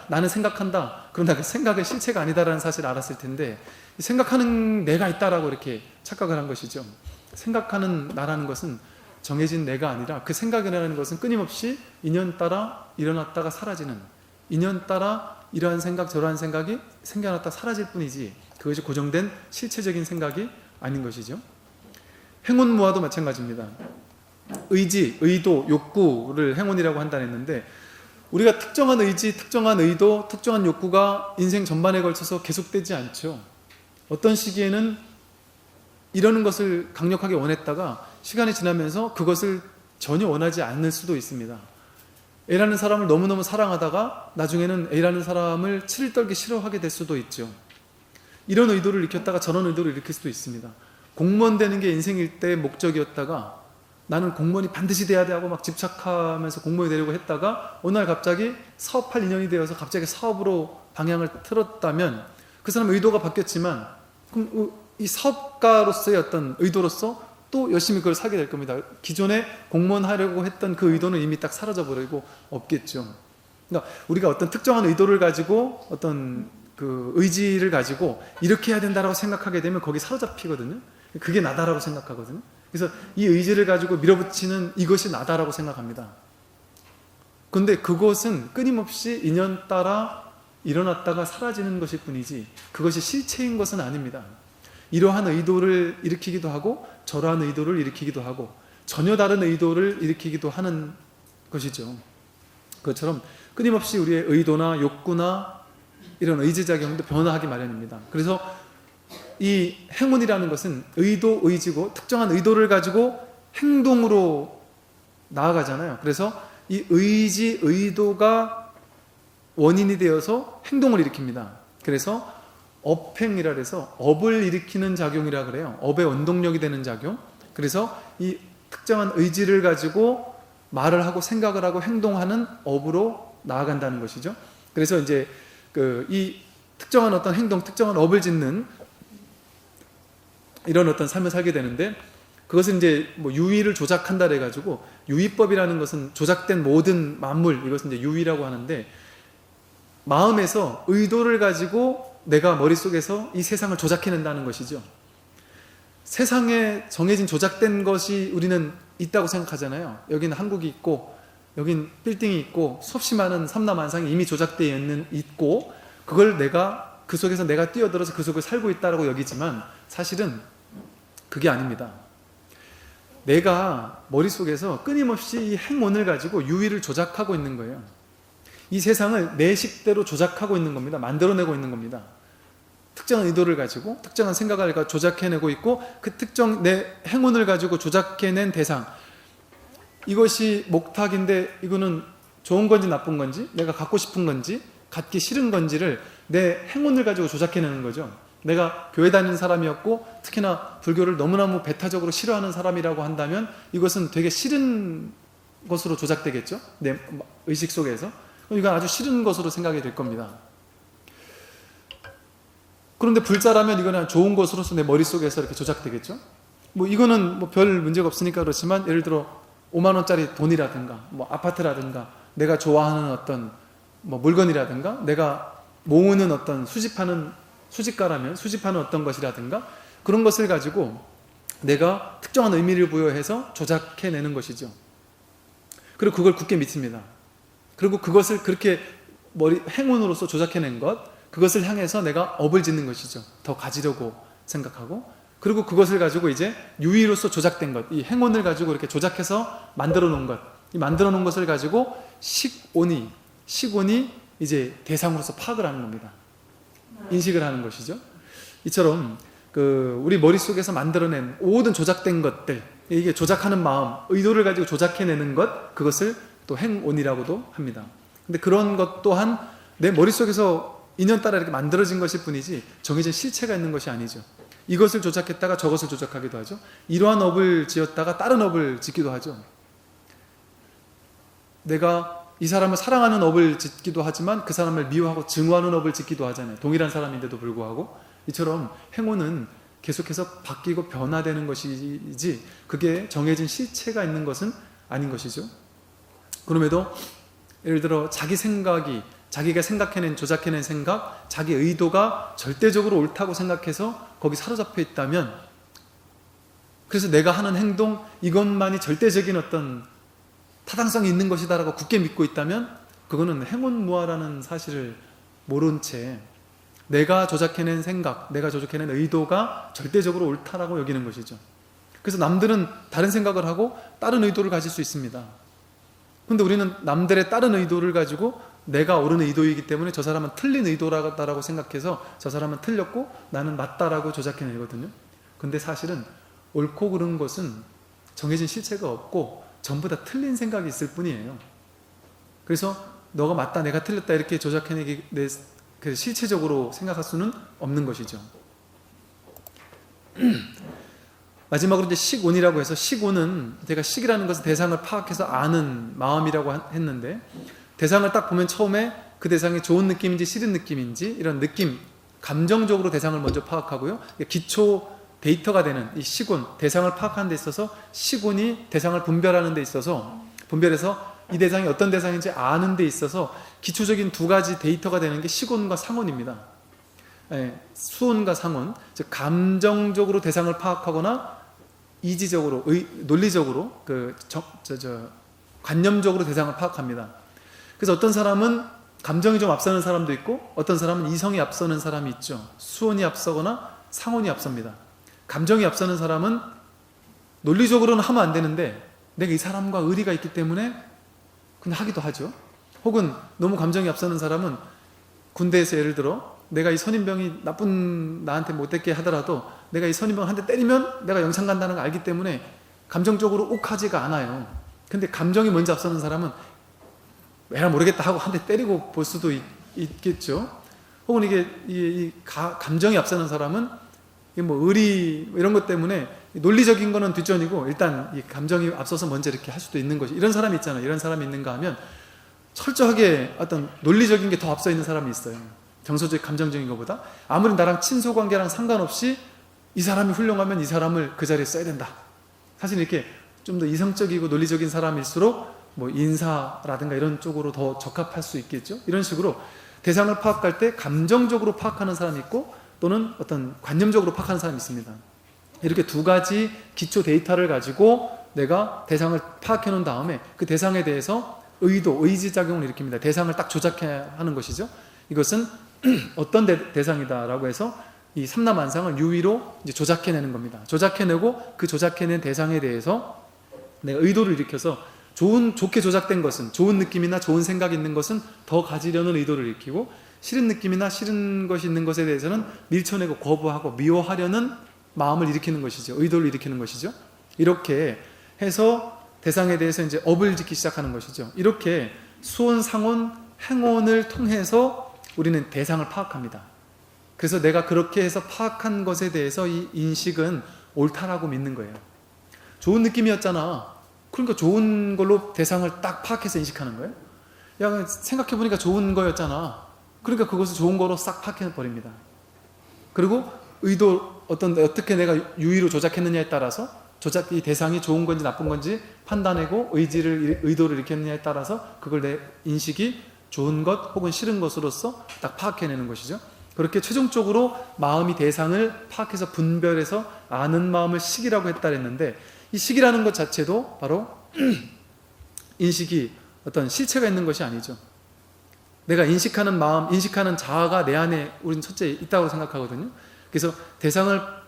나는 생각한다, 그러나 그 생각의 실체가 아니다라는 사실을 알았을 텐데, 생각하는 내가 있다라고 이렇게 착각을 한 것이죠. 생각하는 나라는 것은 정해진 내가 아니라 그 생각이라는 것은 끊임없이 인연 따라 일어났다가 사라지는, 인연 따라 이러한 생각 저러한 생각이 생겨났다 사라질 뿐이지 그것이 고정된 실체적인 생각이 아닌 것이죠. 행운무화도 마찬가지입니다. 의지, 의도, 욕구를 행운이라고 한다 했는데 우리가 특정한 의지, 특정한 의도, 특정한 욕구가 인생 전반에 걸쳐서 계속되지 않죠. 어떤 시기에는 이러는 것을 강력하게 원했다가 시간이 지나면서 그것을 전혀 원하지 않을 수도 있습니다. A라는 사람을 너무너무 사랑하다가 나중에는 A라는 사람을 치를 떨기 싫어하게 될 수도 있죠. 이런 의도를 일으켰다가 저런 의도를 일으킬 수도 있습니다. 공무원 되는 게 인생일 때의 목적이었다가 나는 공무원이 반드시 돼야 돼 하고 막 집착하면서 공무원이 되려고 했다가 어느 날 갑자기 사업할 인연이 되어서 갑자기 사업으로 방향을 틀었다면 그 사람의 의도가 바뀌었지만 그럼 이 사업가로서의 어떤 의도로서 또 열심히 그걸 사게 될 겁니다. 기존에 공무원 하려고 했던 그 의도는 이미 딱 사라져버리고 없겠죠. 그러니까 우리가 어떤 특정한 의도를 가지고 어떤 그 의지를 가지고 이렇게 해야 된다라고 생각하게 되면 거기 사로잡히거든요. 그게 나다라고 생각하거든요. 그래서 이 의지를 가지고 밀어붙이는 이것이 나다라고 생각합니다. 그런데 그것은 끊임없이 인연 따라 일어났다가 사라지는 것일 뿐이지 그것이 실체인 것은 아닙니다. 이러한 의도를 일으키기도 하고 저러한 의도를 일으키기도 하고 전혀 다른 의도를 일으키기도 하는 것이죠. 그것처럼 끊임없이 우리의 의도나 욕구나 이런 의지작용도 변화하기 마련입니다. 그래서 이 행운이라는 것은 의도, 의지고 특정한 의도를 가지고 행동으로 나아가잖아요. 그래서 이 의지, 의도가 원인이 되어서 행동을 일으킵니다. 그래서 업행이라 해서 업을 일으키는 작용이라 그래요. 업의 원동력이 되는 작용. 그래서 이 특정한 의지를 가지고 말을 하고 생각을 하고 행동하는 업으로 나아간다는 것이죠. 그래서 이제 이 특정한 어떤 행동, 특정한 업을 짓는 이런 어떤 삶을 살게 되는데 그것은 이제 뭐 유의를 조작한다 해가지고 유의법이라는 것은 조작된 모든 만물 이것은 이제 유의라고 하는데 마음에서 의도를 가지고 내가 머릿속에서 이 세상을 조작해낸다는 것이죠. 세상에 정해진 조작된 것이 우리는 있다고 생각하잖아요. 여기는 한국이 있고 여긴 빌딩이 있고 수없이 많은 삼라만상이 이미 조작되어 있고 그걸 내가 그 속에서 내가 뛰어들어서 그 속을 살고 있다고 여기지만 사실은 그게 아닙니다. 내가 머릿속에서 끊임없이 이 행운을 가지고 유의를 조작하고 있는 거예요. 이 세상을 내 식대로 조작하고 있는 겁니다. 만들어내고 있는 겁니다. 특정한 의도를 가지고 특정한 생각을 조작해내고 있고 그 특정 내 행운을 가지고 조작해낸 대상 이것이 목탁인데 이거는 좋은 건지 나쁜 건지 내가 갖고 싶은 건지 갖기 싫은 건지를 내 행운을 가지고 조작해내는 거죠. 내가 교회 다니는 사람이었고 특히나 불교를 너무너무 배타적으로 싫어하는 사람이라고 한다면 이것은 되게 싫은 것으로 조작되겠죠. 내 의식 속에서. 이건 아주 싫은 것으로 생각이 될 겁니다. 그런데 불자라면 이거는 좋은 것으로서 내 머릿속에서 이렇게 조작되겠죠. 뭐 이거는 뭐 별 문제가 없으니까 그렇지만 예를 들어 5만 원짜리 돈이라든가 뭐 아파트라든가 내가 좋아하는 어떤 뭐 물건이라든가 내가 모으는 어떤 수집가라면 수집하는 어떤 것이라든가 그런 것을 가지고 내가 특정한 의미를 부여해서 조작해내는 것이죠. 그리고 그걸 굳게 믿습니다. 그리고 그것을 그렇게 행운으로서 조작해낸 것 그것을 향해서 내가 업을 짓는 것이죠. 더 가지려고 생각하고 그리고 그것을 가지고 이제 유의로서 조작된 것 이 행운을 가지고 이렇게 조작해서 만들어 놓은 것 이 만들어 놓은 것을 가지고 식온이 이제 대상으로서 파악을 하는 겁니다. 인식을 하는 것이죠. 이처럼 우리 머릿속에서 만들어낸 모든 조작된 것들 이게 조작하는 마음 의도를 가지고 조작해내는 것 그것을 또 행온이라고도 합니다. 근데 그런 것 또한 내 머릿속에서 인연 따라 이렇게 만들어진 것일 뿐이지 정해진 실체가 있는 것이 아니죠. 이것을 조작했다가 저것을 조작하기도 하죠. 이러한 업을 지었다가 다른 업을 짓기도 하죠. 내가 이 사람을 사랑하는 업을 짓기도 하지만 그 사람을 미워하고 증오하는 업을 짓기도 하잖아요. 동일한 사람인데도 불구하고 이처럼 행운은 계속해서 바뀌고 변화되는 것이지 그게 정해진 실체가 있는 것은 아닌 것이죠. 그럼에도 예를 들어 자기가 생각해낸 조작해낸 생각 자기 의도가 절대적으로 옳다고 생각해서 거기 사로잡혀 있다면 그래서 내가 하는 행동, 이것만이 절대적인 어떤 타당성이 있는 것이다라고 굳게 믿고 있다면 그거는 행운무화라는 사실을 모른 채 내가 조작해낸 생각, 내가 조작해낸 의도가 절대적으로 옳다라고 여기는 것이죠. 그래서 남들은 다른 생각을 하고 다른 의도를 가질 수 있습니다. 근데 우리는 남들의 다른 의도를 가지고 내가 옳은 의도이기 때문에 저 사람은 틀린 의도라고 생각해서 저 사람은 틀렸고 나는 맞다라고 조작해내거든요. 근데 사실은 옳고 그른 것은 정해진 실체가 없고 전부 다 틀린 생각이 있을 뿐이에요. 그래서 너가 맞다, 내가 틀렸다 이렇게 조작해내기 실체적으로 생각할 수는 없는 것이죠. 마지막으로 이제 식온이라고 해서, 식온은 제가 식이라는 것은 대상을 파악해서 아는 마음이라고 했는데, 대상을 딱 보면 처음에 그 대상이 좋은 느낌인지 싫은 느낌인지 이런 느낌, 감정적으로 대상을 먼저 파악하고요. 기초 데이터가 되는 이 식온, 대상을 파악하는 데 있어서 식온이 대상을 분별하는 데 있어서, 분별해서 이 대상이 어떤 대상인지 아는 데 있어서 기초적인 두 가지 데이터가 되는 게 식온과 상온입니다. 수온과 상온, 즉 감정적으로 대상을 파악하거나 이지적으로, 논리적으로, 관념적으로 대상을 파악합니다. 그래서 어떤 사람은 감정이 좀 앞서는 사람도 있고 어떤 사람은 이성이 앞서는 사람이 있죠. 수온이 앞서거나 상온이 앞섭니다. 감정이 앞서는 사람은 논리적으로는 하면 안 되는데 내가 이 사람과 의리가 있기 때문에 그냥 하기도 하죠. 혹은 너무 감정이 앞서는 사람은 군대에서 예를 들어 내가 이 선임병이 나쁜 나한테 못되게 하더라도 내가 이 선임병을 한 대 때리면 내가 영창 간다는 걸 알기 때문에 감정적으로 욱하지가 않아요. 근데 감정이 먼저 앞서는 사람은 에라 모르겠다 하고 한 대 때리고 볼 수도 있겠죠. 혹은 이게 감정이 앞서는 사람은 뭐 의리 이런 것 때문에 논리적인 거는 뒷전이고 일단 이 감정이 앞서서 먼저 이렇게 할 수도 있는 것이, 이런 사람이 있잖아요. 이런 사람이 있는가 하면 철저하게 어떤 논리적인 게 더 앞서 있는 사람이 있어요. 정서적 감정적인 것보다. 아무리 나랑 친소 관계랑 상관없이 이 사람이 훌륭하면 이 사람을 그 자리에 써야 된다. 사실 이렇게 좀 더 이성적이고 논리적인 사람일수록 뭐 인사라든가 이런 쪽으로 더 적합할 수 있겠죠. 이런 식으로 대상을 파악할 때 감정적으로 파악하는 사람이 있고 또는 어떤 관념적으로 파악하는 사람이 있습니다. 이렇게 두 가지 기초 데이터를 가지고 내가 대상을 파악해 놓은 다음에 그 대상에 대해서 의도, 의지작용을 일으킵니다. 대상을 딱 조작해야 하는 것이죠. 이것은 어떤 대상이다라고 해서 이 삼라만상을 유의로 이제 조작해내는 겁니다. 조작해내고 그 조작해낸 대상에 대해서 내가 의도를 일으켜서 좋게 조작된 것은, 좋은 느낌이나 좋은 생각이 있는 것은 더 가지려는 의도를 일으키고, 싫은 느낌이나 싫은 것이 있는 것에 대해서는 밀쳐내고 거부하고 미워하려는 마음을 일으키는 것이죠. 의도를 일으키는 것이죠. 이렇게 해서 대상에 대해서 이제 업을 짓기 시작하는 것이죠. 이렇게 수온, 상온, 행온을 통해서 우리는 대상을 파악합니다. 그래서 내가 그렇게 해서 파악한 것에 대해서 이 인식은 옳다라고 믿는 거예요. 좋은 느낌이었잖아. 그러니까 좋은 걸로 대상을 딱 파악해서 인식하는 거예요. 야, 생각해보니까 좋은 거였잖아. 그러니까 그것을 좋은 거로 싹 파악해버립니다. 그리고 의도, 어떻게 내가 유의로 조작했느냐에 따라서 이 대상이 좋은 건지 나쁜 건지 판단하고 의도를 일으켰느냐에 따라서 그걸 내 인식이 좋은 것 혹은 싫은 것으로서 딱 파악해내는 것이죠. 그렇게 최종적으로 마음이 대상을 파악해서 분별해서 아는 마음을 식이라고 했다 그랬는데, 이 식이라는 것 자체도 바로 인식이 어떤 실체가 있는 것이 아니죠. 내가 인식하는 마음, 인식하는 자아가 내 안에 우리는 첫째 있다고 생각하거든요. 그래서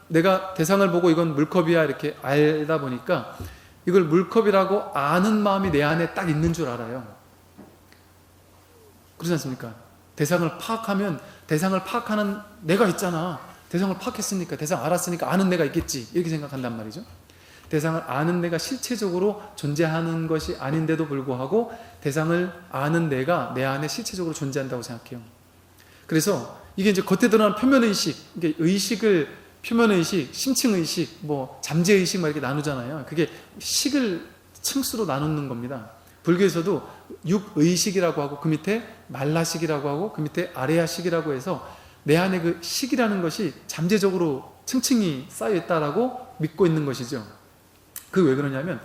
내가 대상을 보고 이건 물컵이야 이렇게 알다 보니까 이걸 물컵이라고 아는 마음이 내 안에 딱 있는 줄 알아요. 그렇지 않습니까? 대상을 파악하면 대상을 파악하는 내가 있잖아. 대상을 파악했으니까, 대상 알았으니까 아는 내가 있겠지, 이렇게 생각한단 말이죠. 대상을 아는 내가 실체적으로 존재하는 것이 아닌데도 불구하고 대상을 아는 내가 내 안에 실체적으로 존재한다고 생각해요. 그래서 이게 이제 겉에 드러나는 표면의식, 이게 의식을 표면의식, 심층의식, 뭐 잠재의식 막 이렇게 나누잖아요. 그게 식을 층수로 나누는 겁니다. 불교에서도 육의식이라고 하고 그 밑에 말라식이라고 하고 그 밑에 아레아식이라고 해서 내 안에 그 식이라는 것이 잠재적으로 층층이 쌓여있다라고 믿고 있는 것이죠. 그게 왜 그러냐면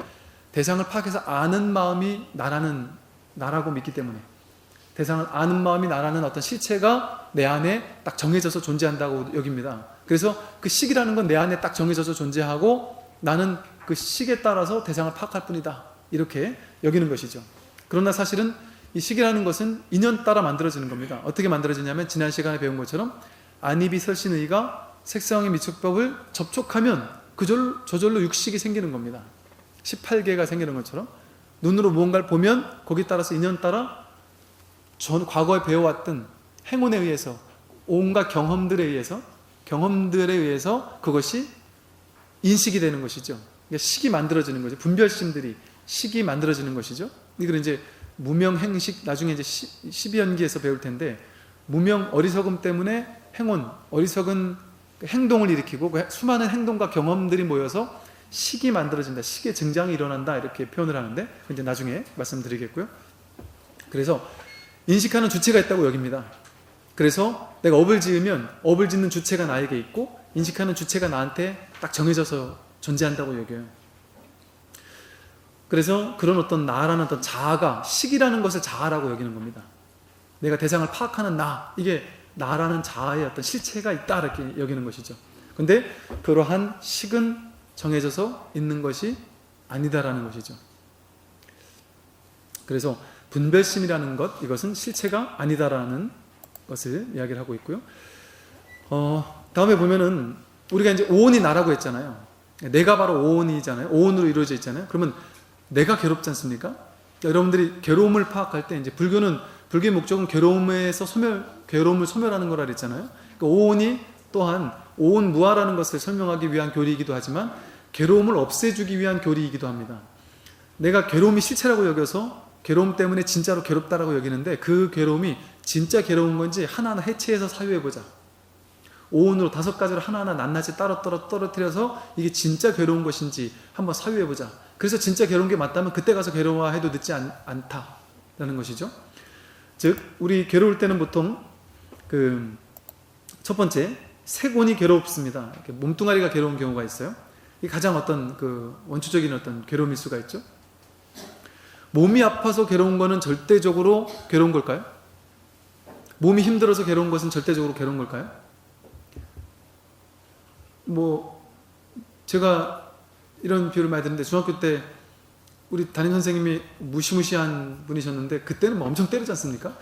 대상을 파악해서 아는 마음이 나라고 믿기 때문에, 대상을 아는 마음이 나라는 어떤 실체가 내 안에 딱 정해져서 존재한다고 여깁니다. 그래서 그 식이라는 건 내 안에 딱 정해져서 존재하고 나는 그 식에 따라서 대상을 파악할 뿐이다, 이렇게 여기는 것이죠. 그러나 사실은 이 식이라는 것은 인연 따라 만들어지는 겁니다. 어떻게 만들어지냐면 지난 시간에 배운 것처럼 안입이 설신의가 색성의 미축법을 접촉하면 저절로 육식이 생기는 겁니다. 18개가 생기는 것처럼 눈으로 무언가를 보면 거기에 따라서 인연 따라 과거에 배워왔던 행운에 의해서, 온갖 경험들에 의해서 그것이 인식이 되는 것이죠. 그러니까 식이 만들어지는 거죠. 분별심들이 식이 만들어지는 것이죠. 이걸 이제 무명행식, 나중에 이제 12연기에서 배울 텐데, 무명, 어리석음 때문에 행운, 어리석은 행동을 일으키고 그 수많은 행동과 경험들이 모여서 식이 만들어진다, 식의 증장이 일어난다, 이렇게 표현을 하는데 이제 나중에 말씀드리겠고요. 그래서 인식하는 주체가 있다고 여깁니다. 그래서 내가 업을 지으면 업을 짓는 주체가 나에게 있고 인식하는 주체가 나한테 딱 정해져서 존재한다고 여겨요. 그래서 그런 어떤 나라는 어떤 자아가, 식이라는 것을 자아라고 여기는 겁니다. 내가 대상을 파악하는 나, 이게 나라는 자아의 어떤 실체가 있다, 이렇게 여기는 것이죠. 근데 그러한 식은 정해져서 있는 것이 아니다라는 것이죠. 그래서 분별심이라는 것, 이것은 실체가 아니다라는 것을 이야기를 하고 있고요. 다음에 보면은 우리가 이제 오온이 나라고 했잖아요. 내가 바로 오온이잖아요. 오온으로 이루어져 있잖아요. 그러면 내가 괴롭지 않습니까? 여러분들이 괴로움을 파악할 때 이제 불교의 목적은 괴로움을 소멸하는 거라 그랬잖아요. 그러니까 오온이 또한 오온 무아라는 것을 설명하기 위한 교리이기도 하지만 괴로움을 없애주기 위한 교리이기도 합니다. 내가 괴로움이 실체라고 여겨서 괴로움 때문에 진짜로 괴롭다라고 여기는데 그 괴로움이 진짜 괴로운 건지 하나하나 해체해서 사유해보자. 오온으로 5가지를 하나하나 낱낱이 따로 떨어뜨려서 이게 진짜 괴로운 것인지 한번 사유해보자. 그래서 진짜 괴로운 게 맞다면 그때 가서 괴로워해도 늦지 않다라는 것이죠. 즉 우리 괴로울 때는 보통 첫 번째, 색온이 괴롭습니다. 몸뚱아리가 괴로운 경우가 있어요. 이게 가장 어떤 원초적인 어떤 괴로움일 수가 있죠. 몸이 아파서 괴로운 것은 절대적으로 괴로운 걸까요? 몸이 힘들어서 괴로운 것은 절대적으로 괴로운 걸까요? 제가 이런 비유를 많이 듣는데, 중학교 때 우리 담임 선생님이 무시무시한 분이셨는데 그때는 엄청 때리지 않습니까?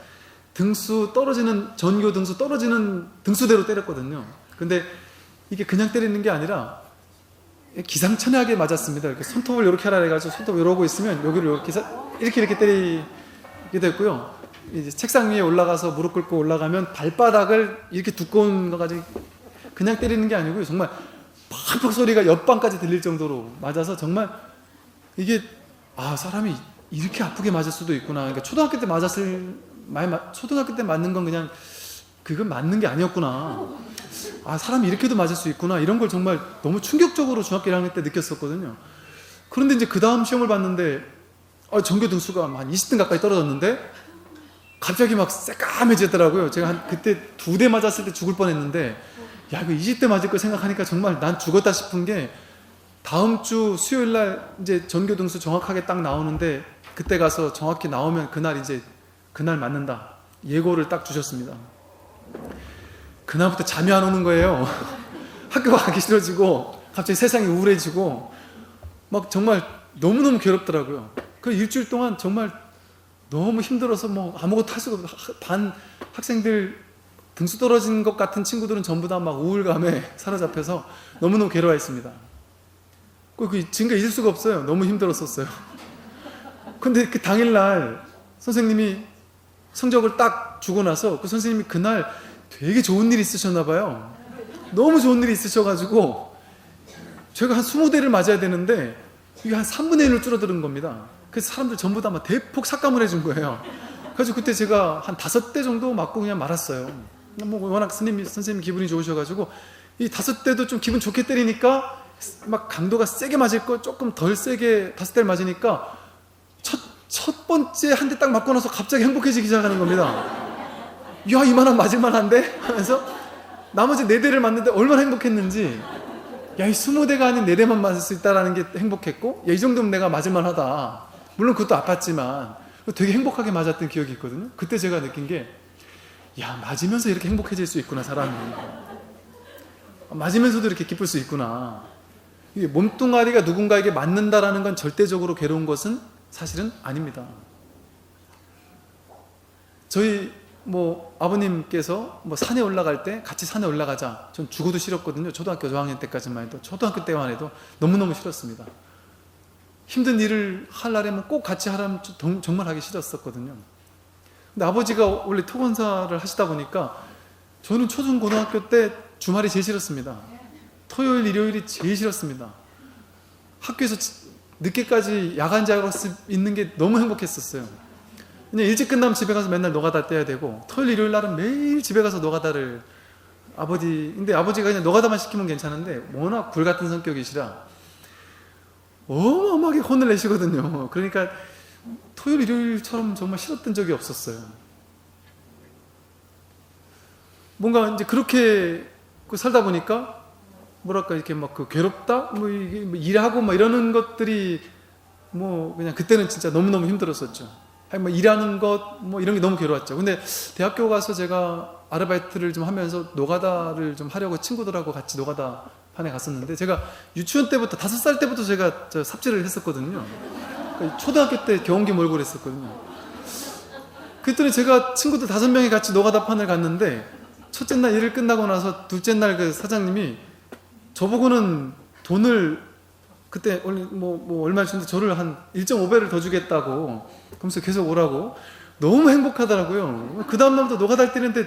전교 등수 떨어지는 등수대로 때렸거든요. 근데 이게 그냥 때리는 게 아니라 기상천외하게 맞았습니다. 이렇게 손톱을 이렇게 하라 해가지고 손톱 이러고 있으면 여기를 이렇게 때리게 됐고요. 이제 책상 위에 올라가서 무릎 꿇고 올라가면 발바닥을 이렇게 두꺼운 거 가지고 그냥 때리는 게 아니고요. 정말 팍팍 소리가 옆방까지 들릴 정도로 맞아서 정말 이게 사람이 이렇게 아프게 맞을 수도 있구나. 그러니까 초등학교 때 맞는 건 그냥 그건 맞는 게 아니었구나. 사람이 이렇게도 맞을 수 있구나. 이런 걸 정말 너무 충격적으로 중학교 1학년 때 느꼈었거든요. 그런데 이제 그 다음 시험을 봤는데 전교 등수가 한 20등 가까이 떨어졌는데 갑자기 막 새까매지더라고요. 제가 그때 2대 맞았을 때 죽을 뻔했는데, 이거 20대 맞을 거 생각하니까 정말 난 죽었다 싶은 게, 다음 주 수요일 날 이제 전교 등수 정확하게 딱 나오는데 그때 가서 정확히 나오면 그날 맞는다, 예고를 딱 주셨습니다. 그날부터 잠이 안 오는 거예요. 학교 가기 싫어지고 갑자기 세상이 우울해지고 막 정말 너무너무 괴롭더라고요. 그 일주일 동안 정말 너무 힘들어서 아무것도 할 수가 없어요. 반 학생들 등수 떨어진 것 같은 친구들은 전부 다 막 우울감에 사로잡혀서 너무너무 괴로워했습니다. 그 증거 잊을 수가 없어요. 너무 힘들었었어요. 근데 그 당일날 선생님이 성적을 딱 주고 나서 그 선생님이 그날 되게 좋은 일이 있으셨나 봐요. 너무 좋은 일이 있으셔가지고 제가 한 20대를 맞아야 되는데 이게 한 3분의 1로 줄어드는 겁니다. 그래서 사람들 전부 다 막 대폭 삭감을 해준 거예요. 그래서 그때 제가 한 5대 정도 맞고 그냥 말았어요. 워낙 선생님 기분이 좋으셔가지고 이 5대도 좀 기분 좋게 때리니까 막 강도가 세게 맞을 거 조금 덜 세게 5대를 맞으니까 첫 번째 한 대 딱 맞고 나서 갑자기 행복해지기 시작하는 겁니다. 이만한 맞을만한데? 하면서 나머지 4대를 맞는데 얼마나 행복했는지, 이 20대가 아닌 4대만 맞을 수 있다는 게 행복했고, 이 정도면 내가 맞을만하다. 물론 그것도 아팠지만 되게 행복하게 맞았던 기억이 있거든요. 그때 제가 느낀 게, 맞으면서 이렇게 행복해질 수 있구나, 사람이. 맞으면서도 이렇게 기쁠 수 있구나. 이게 몸뚱아리가 누군가에게 맞는다라는 건 절대적으로 괴로운 것은 사실은 아닙니다. 저희 아버님께서 산에 올라갈 때 같이 산에 올라가자. 전 죽어도 싫었거든요. 초등학교 저학년 때까지만 해도, 초등학교 때만 해도 너무너무 싫었습니다. 힘든 일을 할 날에는 꼭 같이 하라면 정말 하기 싫었었거든요. 근데 아버지가 원래 토건사를 하시다 보니까 저는 초중 고등학교 때 주말이 제일 싫었습니다. 토요일 일요일이 제일 싫었습니다. 학교에서 늦게까지 야간 작업 있는 게 너무 행복했었어요. 그냥 일찍 끝나면 집에 가서 맨날 노가다 떼야 되고, 토요일 일요일 날은 매일 집에 가서 노가다를 근데 아버지가 그냥 노가다만 시키면 괜찮은데 워낙 불같은 성격이시라 어마어마하게 혼을 내시거든요. 그러니까 토요일 일요일처럼 정말 싫었던 적이 없었어요. 뭔가 이제 그렇게 살다 보니까 이렇게 괴롭다? 이게 일하고 이러는 것들이 그냥 그때는 진짜 너무너무 힘들었었죠. 일하는 것 이런 게 너무 괴로웠죠. 근데 대학교 가서 제가 아르바이트를 좀 하면서 노가다를 좀 하려고 친구들하고 같이 노가다 판에 갔었는데, 제가 유치원 때부터 5살 때부터 제가 삽질을 했었거든요. 그러니까 초등학교 때 경운기 몰고 그랬었거든요. 그랬더니 제가 친구들 5명이 같이 노가다 판을 갔는데, 첫째 날 일을 끝나고 나서 둘째 날 그 사장님이 저보고는 돈을 그때 얼마 주는데 저를 한 1.5배를 더 주겠다고 그러면서 계속 오라고 너무 행복하더라고요. 그 다음날부터 노가다를 뛰는데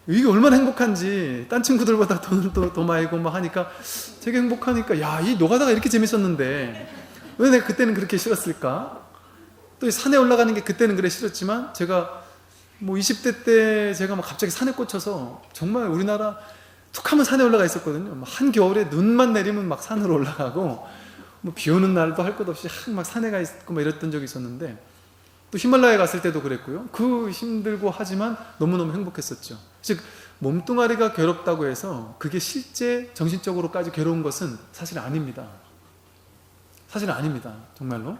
이게 얼마나 행복한지, 딴 친구들보다 돈을 더 많이 고 하니까 되게 행복하니까, 야, 이 노가다가 이렇게 재밌었는데 왜 내가 그때는 그렇게 싫었을까? 또 산에 올라가는 게 그때는 그래 싫었지만, 제가 20대 때 제가 갑자기 산에 꽂혀서 정말 우리나라 툭 하면 산에 올라가 있었거든요. 한겨울에 눈만 내리면 산으로 올라가고, 비 오는 날도 할 것 없이 산에 가 있고 이랬던 적이 있었는데, 또 히말라야 갔을 때도 그랬고요. 그 힘들고 하지만 너무너무 행복했었죠. 즉 몸뚱아리가 괴롭다고 해서 그게 실제 정신적으로까지 괴로운 것은 사실 아닙니다. 사실 아닙니다. 정말로.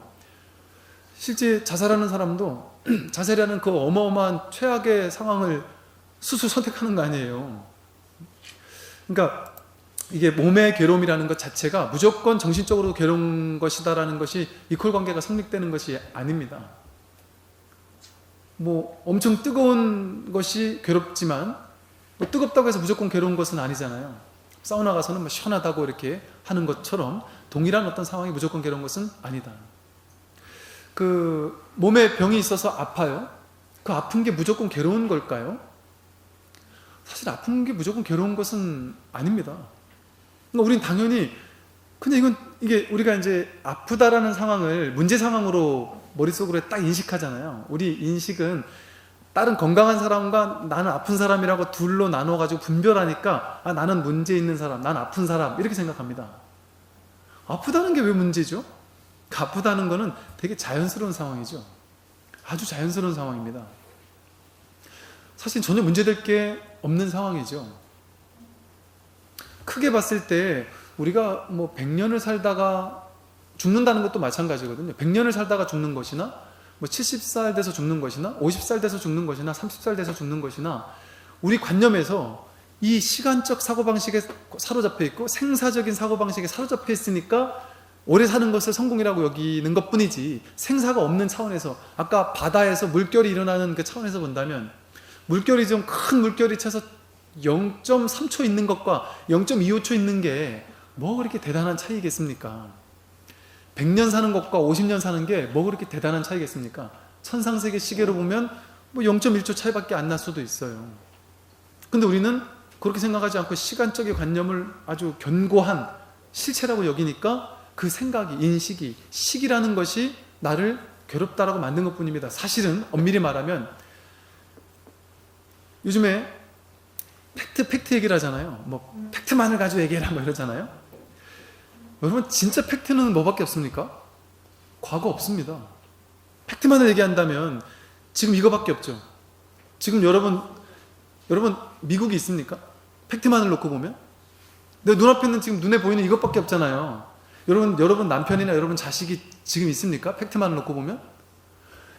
실제 자살하는 사람도 자살이라는 그 어마어마한 최악의 상황을 스스로 선택하는 거 아니에요. 그러니까 이게 몸의 괴로움이라는 것 자체가 무조건 정신적으로 괴로운 것이다라는 것이 이퀄 관계가 성립되는 것이 아닙니다. 엄청 뜨거운 것이 괴롭지만 뜨겁다고 해서 무조건 괴로운 것은 아니잖아요. 사우나 가서는 시원하다고 이렇게 하는 것처럼 동일한 어떤 상황이 무조건 괴로운 것은 아니다. 그 몸에 병이 있어서 아파요. 그 아픈 게 무조건 괴로운 걸까요? 사실 아픈 게 무조건 괴로운 것은 아닙니다. 그러니까 우린 당연히 근데 이게 우리가 이제 아프다라는 상황을 문제 상황으로 머릿속으로 딱 인식하잖아요. 우리 인식은 다른 건강한 사람과 나는 아픈 사람이라고 둘로 나눠가지고 분별하니까 나는 문제 있는 사람, 난 아픈 사람 이렇게 생각합니다. 아프다는 게 왜 문제죠? 아프다는 거는 되게 자연스러운 상황이죠. 아주 자연스러운 상황입니다. 사실 전혀 문제될 게 없는 상황이죠. 크게 봤을 때 우리가 100년을 살다가 죽는다는 것도 마찬가지거든요. 100년을 살다가 죽는 것이나 70살 돼서 죽는 것이나 50살 돼서 죽는 것이나 30살 돼서 죽는 것이나 우리 관념에서 이 시간적 사고방식에 사로잡혀 있고 생사적인 사고방식에 사로잡혀 있으니까 오래 사는 것을 성공이라고 여기는 것뿐이지, 생사가 없는 차원에서, 아까 바다에서 물결이 일어나는 그 차원에서 본다면 물결이 좀 큰 물결이 쳐서 0.3초 있는 것과 0.25초 있는 게 그렇게 대단한 차이겠습니까? 100년 사는 것과 50년 사는 게 그렇게 대단한 차이겠습니까? 천상세계 시계로 보면 0.1초 차이밖에 안 날 수도 있어요. 근데 우리는 그렇게 생각하지 않고 시간적인 관념을 아주 견고한 실체라고 여기니까 그 생각이, 인식이, 시기라는 것이 나를 괴롭다라고 만든 것뿐입니다. 사실은 엄밀히 말하면 요즘에 팩트 얘기를 하잖아요. 팩트만을 가지고 얘기해라 이러잖아요. 여러분 진짜 팩트는 뭐밖에 없습니까? 과거 없습니다. 팩트만을 얘기한다면 지금 이거밖에 없죠. 지금 여러분 미국이 있습니까? 팩트만을 놓고 보면 내 눈앞에는 지금 눈에 보이는 이것밖에 없잖아요. 여러분 남편이나 여러분 자식이 지금 있습니까? 팩트만을 놓고 보면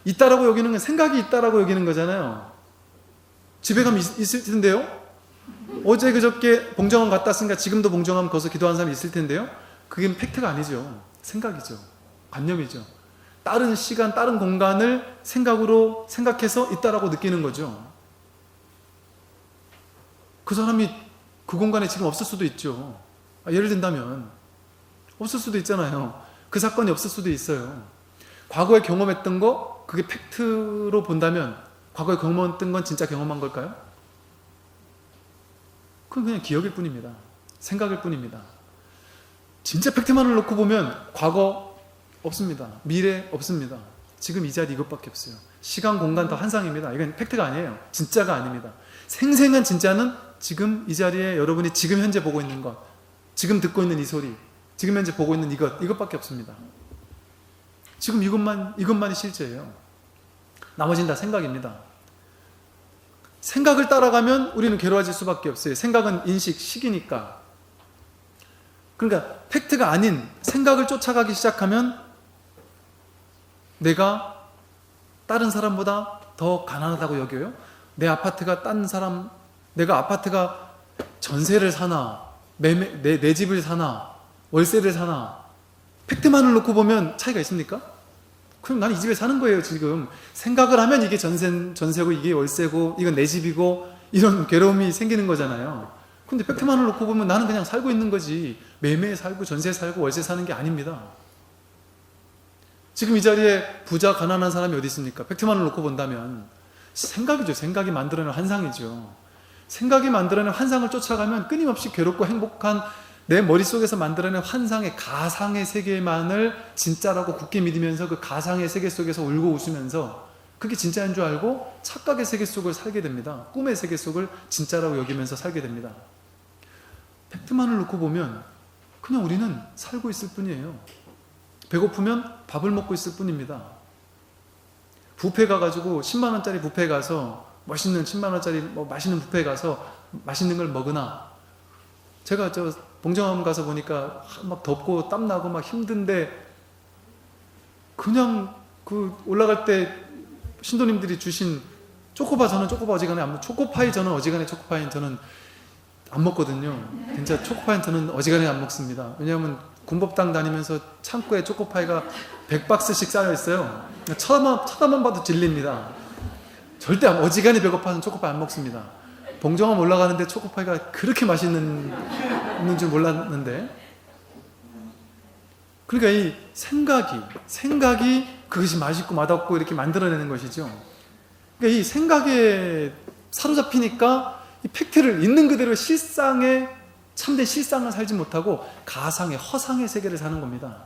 있다라고 여기는 건 생각이 있다라고 여기는 거잖아요. 집에 가면 있을 텐데요. 어제 그저께 봉정암 갔다 왔으니까 지금도 봉정암 거기서 기도하는 사람이 있을 텐데요. 그게 팩트가 아니죠. 생각이죠. 관념이죠. 다른 시간, 다른 공간을 생각으로 생각해서 있다라고 느끼는 거죠. 그 사람이 그 공간에 지금 없을 수도 있죠. 예를 든다면 없을 수도 있잖아요. 그 사건이 없을 수도 있어요. 과거에 경험했던 거, 그게 팩트로 본다면 과거에 경험했던 건 진짜 경험한 걸까요? 그건 그냥 기억일 뿐입니다. 생각일 뿐입니다. 진짜 팩트만을 놓고 보면 과거 없습니다. 미래 없습니다. 지금 이 자리 이것밖에 없어요. 시간, 공간 다 한상입니다. 이건 팩트가 아니에요. 진짜가 아닙니다. 생생한 진짜는 지금 이 자리에 여러분이 지금 현재 보고 있는 것, 지금 듣고 있는 이 소리, 지금 현재 보고 있는 이것밖에 없습니다. 지금 이것만이 실제예요. 나머지는 다 생각입니다. 생각을 따라가면 우리는 괴로워질 수밖에 없어요. 생각은 인식, 식이니까. 그러니까 팩트가 아닌 생각을 쫓아가기 시작하면 내가 다른 사람보다 더 가난하다고 여겨요? 내 아파트가 딴 사람, 내가 아파트가 전세를 사나, 내 집을 사나, 월세를 사나, 팩트만을 놓고 보면 차이가 있습니까? 그럼 나는 이 집에 사는 거예요, 지금. 생각을 하면 이게 전세고, 이게 월세고, 이건 내 집이고, 이런 괴로움이 생기는 거잖아요. 근데 팩트만을 놓고 보면 나는 그냥 살고 있는 거지, 매매에 살고, 전세에 살고, 월세 사는 게 아닙니다. 지금 이 자리에 부자, 가난한 사람이 어디 있습니까? 팩트만을 놓고 본다면 생각이죠. 생각이 만들어낸 환상이죠. 생각이 만들어낸 환상을 쫓아가면 끊임없이 괴롭고 행복한 내 머릿속에서 만들어낸 환상의 가상의 세계만을 진짜라고 굳게 믿으면서 그 가상의 세계 속에서 울고 웃으면서 그게 진짜인 줄 알고 착각의 세계 속을 살게 됩니다. 꿈의 세계 속을 진짜라고 여기면서 살게 됩니다. 팩트만을 놓고 보면 그냥 우리는 살고 있을 뿐이에요. 배고프면 밥을 먹고 있을 뿐입니다. 뷔페 가가지고 10만원짜리 뷔페 가서 멋있는 10만원짜리 맛있는 뷔페 가서 맛있는 걸 먹으나, 제가 봉정암 가서 보니까 막 덥고 땀나고 막 힘든데 그냥 그 올라갈 때 신도님들이 주신 초코파, 저는 초코파 어지간해 안 먹, 초코파이 저는 어지간해 초코파이 저는 안 먹거든요. 진짜 초코파이 저는 어지간해 안 먹습니다. 왜냐하면 군법당 다니면서 창고에 초코파이가 100박스씩 쌓여 있어요. 쳐다만 봐도 질립니다. 절대 어지간히 배고파서 초코파이 안 먹습니다. 봉정암 올라가는데 초코파이가 그렇게 맛있는 줄 몰랐는데, 그러니까 이 생각이 그것이 맛있고 맛없고 이렇게 만들어내는 것이죠. 그러니까 이 생각에 사로잡히니까 이 팩트를 있는 그대로 참된 실상을 살지 못하고 가상의 허상의 세계를 사는 겁니다.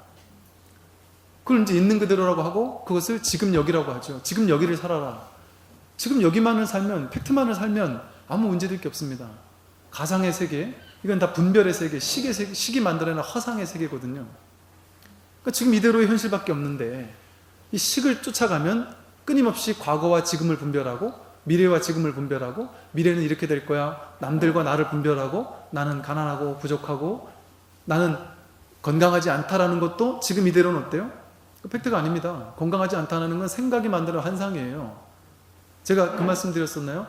그걸 이제 있는 그대로라고 하고 그것을 지금 여기라고 하죠. 지금 여기를 살아라. 지금 여기만을 살면, 팩트만을 살면 아무 문제될 게 없습니다. 가상의 세계, 이건 다 분별의 세계, 식이 만들어낸 허상의 세계거든요. 그러니까 지금 이대로의 현실밖에 없는데 이 식을 쫓아가면 끊임없이 과거와 지금을 분별하고 미래와 지금을 분별하고, 미래는 이렇게 될 거야, 남들과 나를 분별하고, 나는 가난하고 부족하고 나는 건강하지 않다라는 것도 지금 이대로는 어때요? 팩트가 아닙니다. 건강하지 않다는 건 생각이 만드는 환상이에요. 제가 그 말씀 드렸었나요?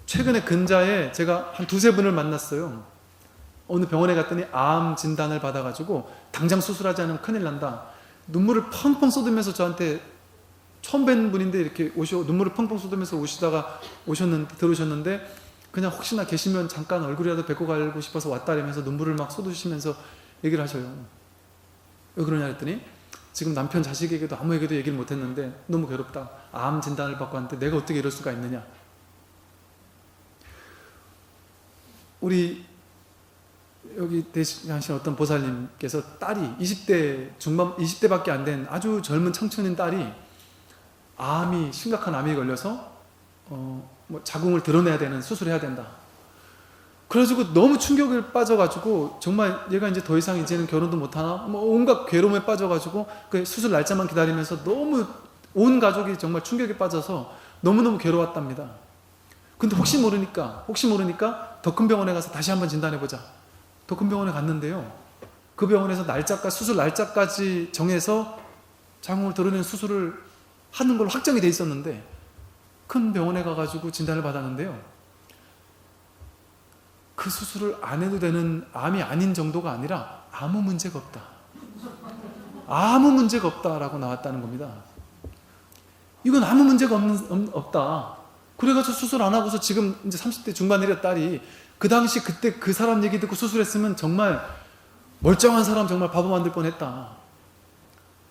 최근에 근자에 제가 한 두세 분을 만났어요. 어느 병원에 갔더니 암 진단을 받아가지고 당장 수술하지 않으면 큰일 난다. 눈물을 펑펑 쏟으면서 저한테, 처음 뵌 분인데 이렇게 눈물을 펑펑 쏟으면서 들어오셨는데 그냥 혹시나 계시면 잠깐 얼굴이라도 뵙고 가고 싶어서 왔다 이러면서 눈물을 막 쏟으시면서 얘기를 하셔요. 왜 그러냐 했더니 지금 남편 자식에게도 아무에게도 얘기를 못했는데 너무 괴롭다. 암 진단을 받고 왔는데 내가 어떻게 이럴 수가 있느냐. 우리 여기 대신하신 어떤 보살님께서 딸이 20대밖에 안 된 아주 젊은 청춘인 딸이 심각한 암이 걸려서 자궁을 드러내야 되는 수술을 해야 된다. 그래가지고 너무 충격을 빠져가지고 정말 얘가 이제 더 이상 이제는 결혼도 못하나 온갖 괴로움에 빠져가지고 그 수술 날짜만 기다리면서 너무 온 가족이 정말 충격에 빠져서 너무너무 괴로웠답니다. 근데 혹시 모르니까 더 큰 병원에 가서 다시 한번 진단해보자. 더 큰 병원에 갔는데요, 그 병원에서 수술 날짜까지 정해서 자궁을 드러내는 수술을 하는 걸로 확정이 돼 있었는데 큰 병원에 가가지고 진단을 받았는데요, 그 수술을 안 해도 되는 암이 아닌 정도가 아니라 아무 문제가 없다. 아무 문제가 없다라고 나왔다는 겁니다. 이건 아무 문제가 없다. 그래가지고 수술 안 하고서 지금 이제 30대 중반이래 딸이 그 당시 그때 그 사람 얘기 듣고 수술했으면 정말 멀쩡한 사람 정말 바보 만들 뻔했다.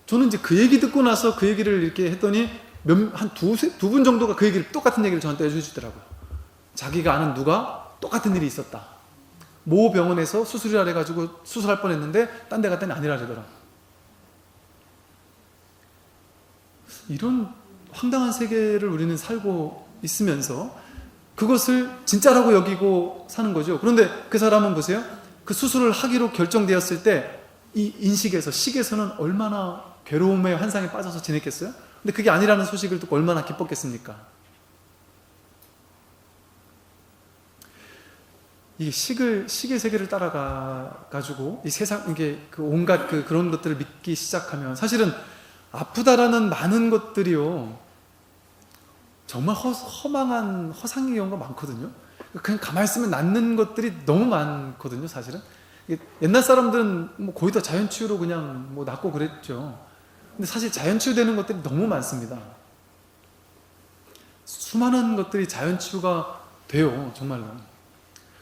저는 이제 그 얘기 듣고 나서 그 얘기를 이렇게 했더니 한 두 분 정도가 그 얘기를 똑같은 얘기를 저한테 해주시더라고요. 자기가 아는 누가 똑같은 일이 있었다. 모 병원에서 수술이라 해가지고 수술할 뻔했는데 딴 데 갔더니 아니라 그러더라. 이런 황당한 세계를 우리는 살고 있으면서 그것을 진짜라고 여기고 사는 거죠. 그런데 그 사람은 보세요. 그 수술을 하기로 결정되었을 때 이 인식에서 식에서는 얼마나 괴로움의 환상에 빠져서 지냈겠어요? 근데 그게 아니라는 소식을 듣고 얼마나 기뻤겠습니까? 이 식의 세계를 따라가가지고 이 세상, 이게 그 온갖 그런 것들을 믿기 시작하면 사실은 아프다라는 많은 것들이요. 정말 허망한 허상의 경우가 많거든요. 그냥 가만히 있으면 낫는 것들이 너무 많거든요, 사실은. 옛날 사람들은 뭐 거의 다 자연치유로 그냥 뭐 낫고 그랬죠. 근데 사실 자연치유되는 것들이 너무 많습니다. 수많은 것들이 자연치유가 돼요, 정말로.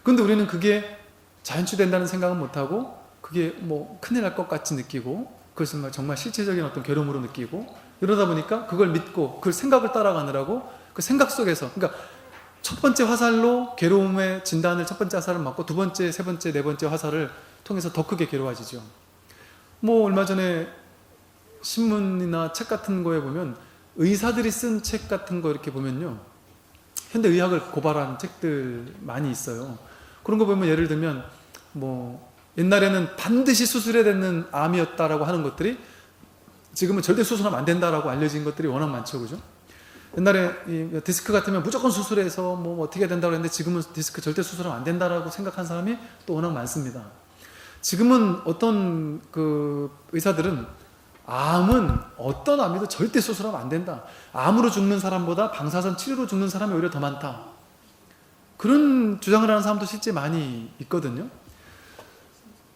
근데 우리는 그게 자연치유된다는 생각은 못하고 그게 뭐 큰일 날 것 같이 느끼고 그것을 정말 실체적인 어떤 괴로움으로 느끼고 이러다 보니까 그걸 믿고 그 생각을 따라가느라고 그 생각 속에서, 그러니까 첫 번째 화살로 괴로움의 진단을 첫 번째 화살을 맞고 두 번째, 세 번째, 네 번째 화살을 통해서 더 크게 괴로워지죠. 뭐 얼마 전에 신문이나 책 같은 거에 보면 의사들이 쓴 책 같은 거 이렇게 보면요, 현대의학을 고발한 책들 많이 있어요. 그런 거 보면 예를 들면 뭐 옛날에는 반드시 수술해야 되는 암이었다라고 하는 것들이 지금은 절대 수술하면 안 된다라고 알려진 것들이 워낙 많죠, 그죠? 옛날에 이 디스크 같으면 무조건 수술해서 뭐 어떻게 해야 된다고 했는데 지금은 디스크 절대 수술하면 안 된다라고 생각한 사람이 또 워낙 많습니다. 지금은 어떤 그 의사들은 암은 어떤 암이도 절대 수술하면 안 된다. 암으로 죽는 사람보다 방사선 치료로 죽는 사람이 오히려 더 많다. 그런 주장을 하는 사람도 실제 많이 있거든요.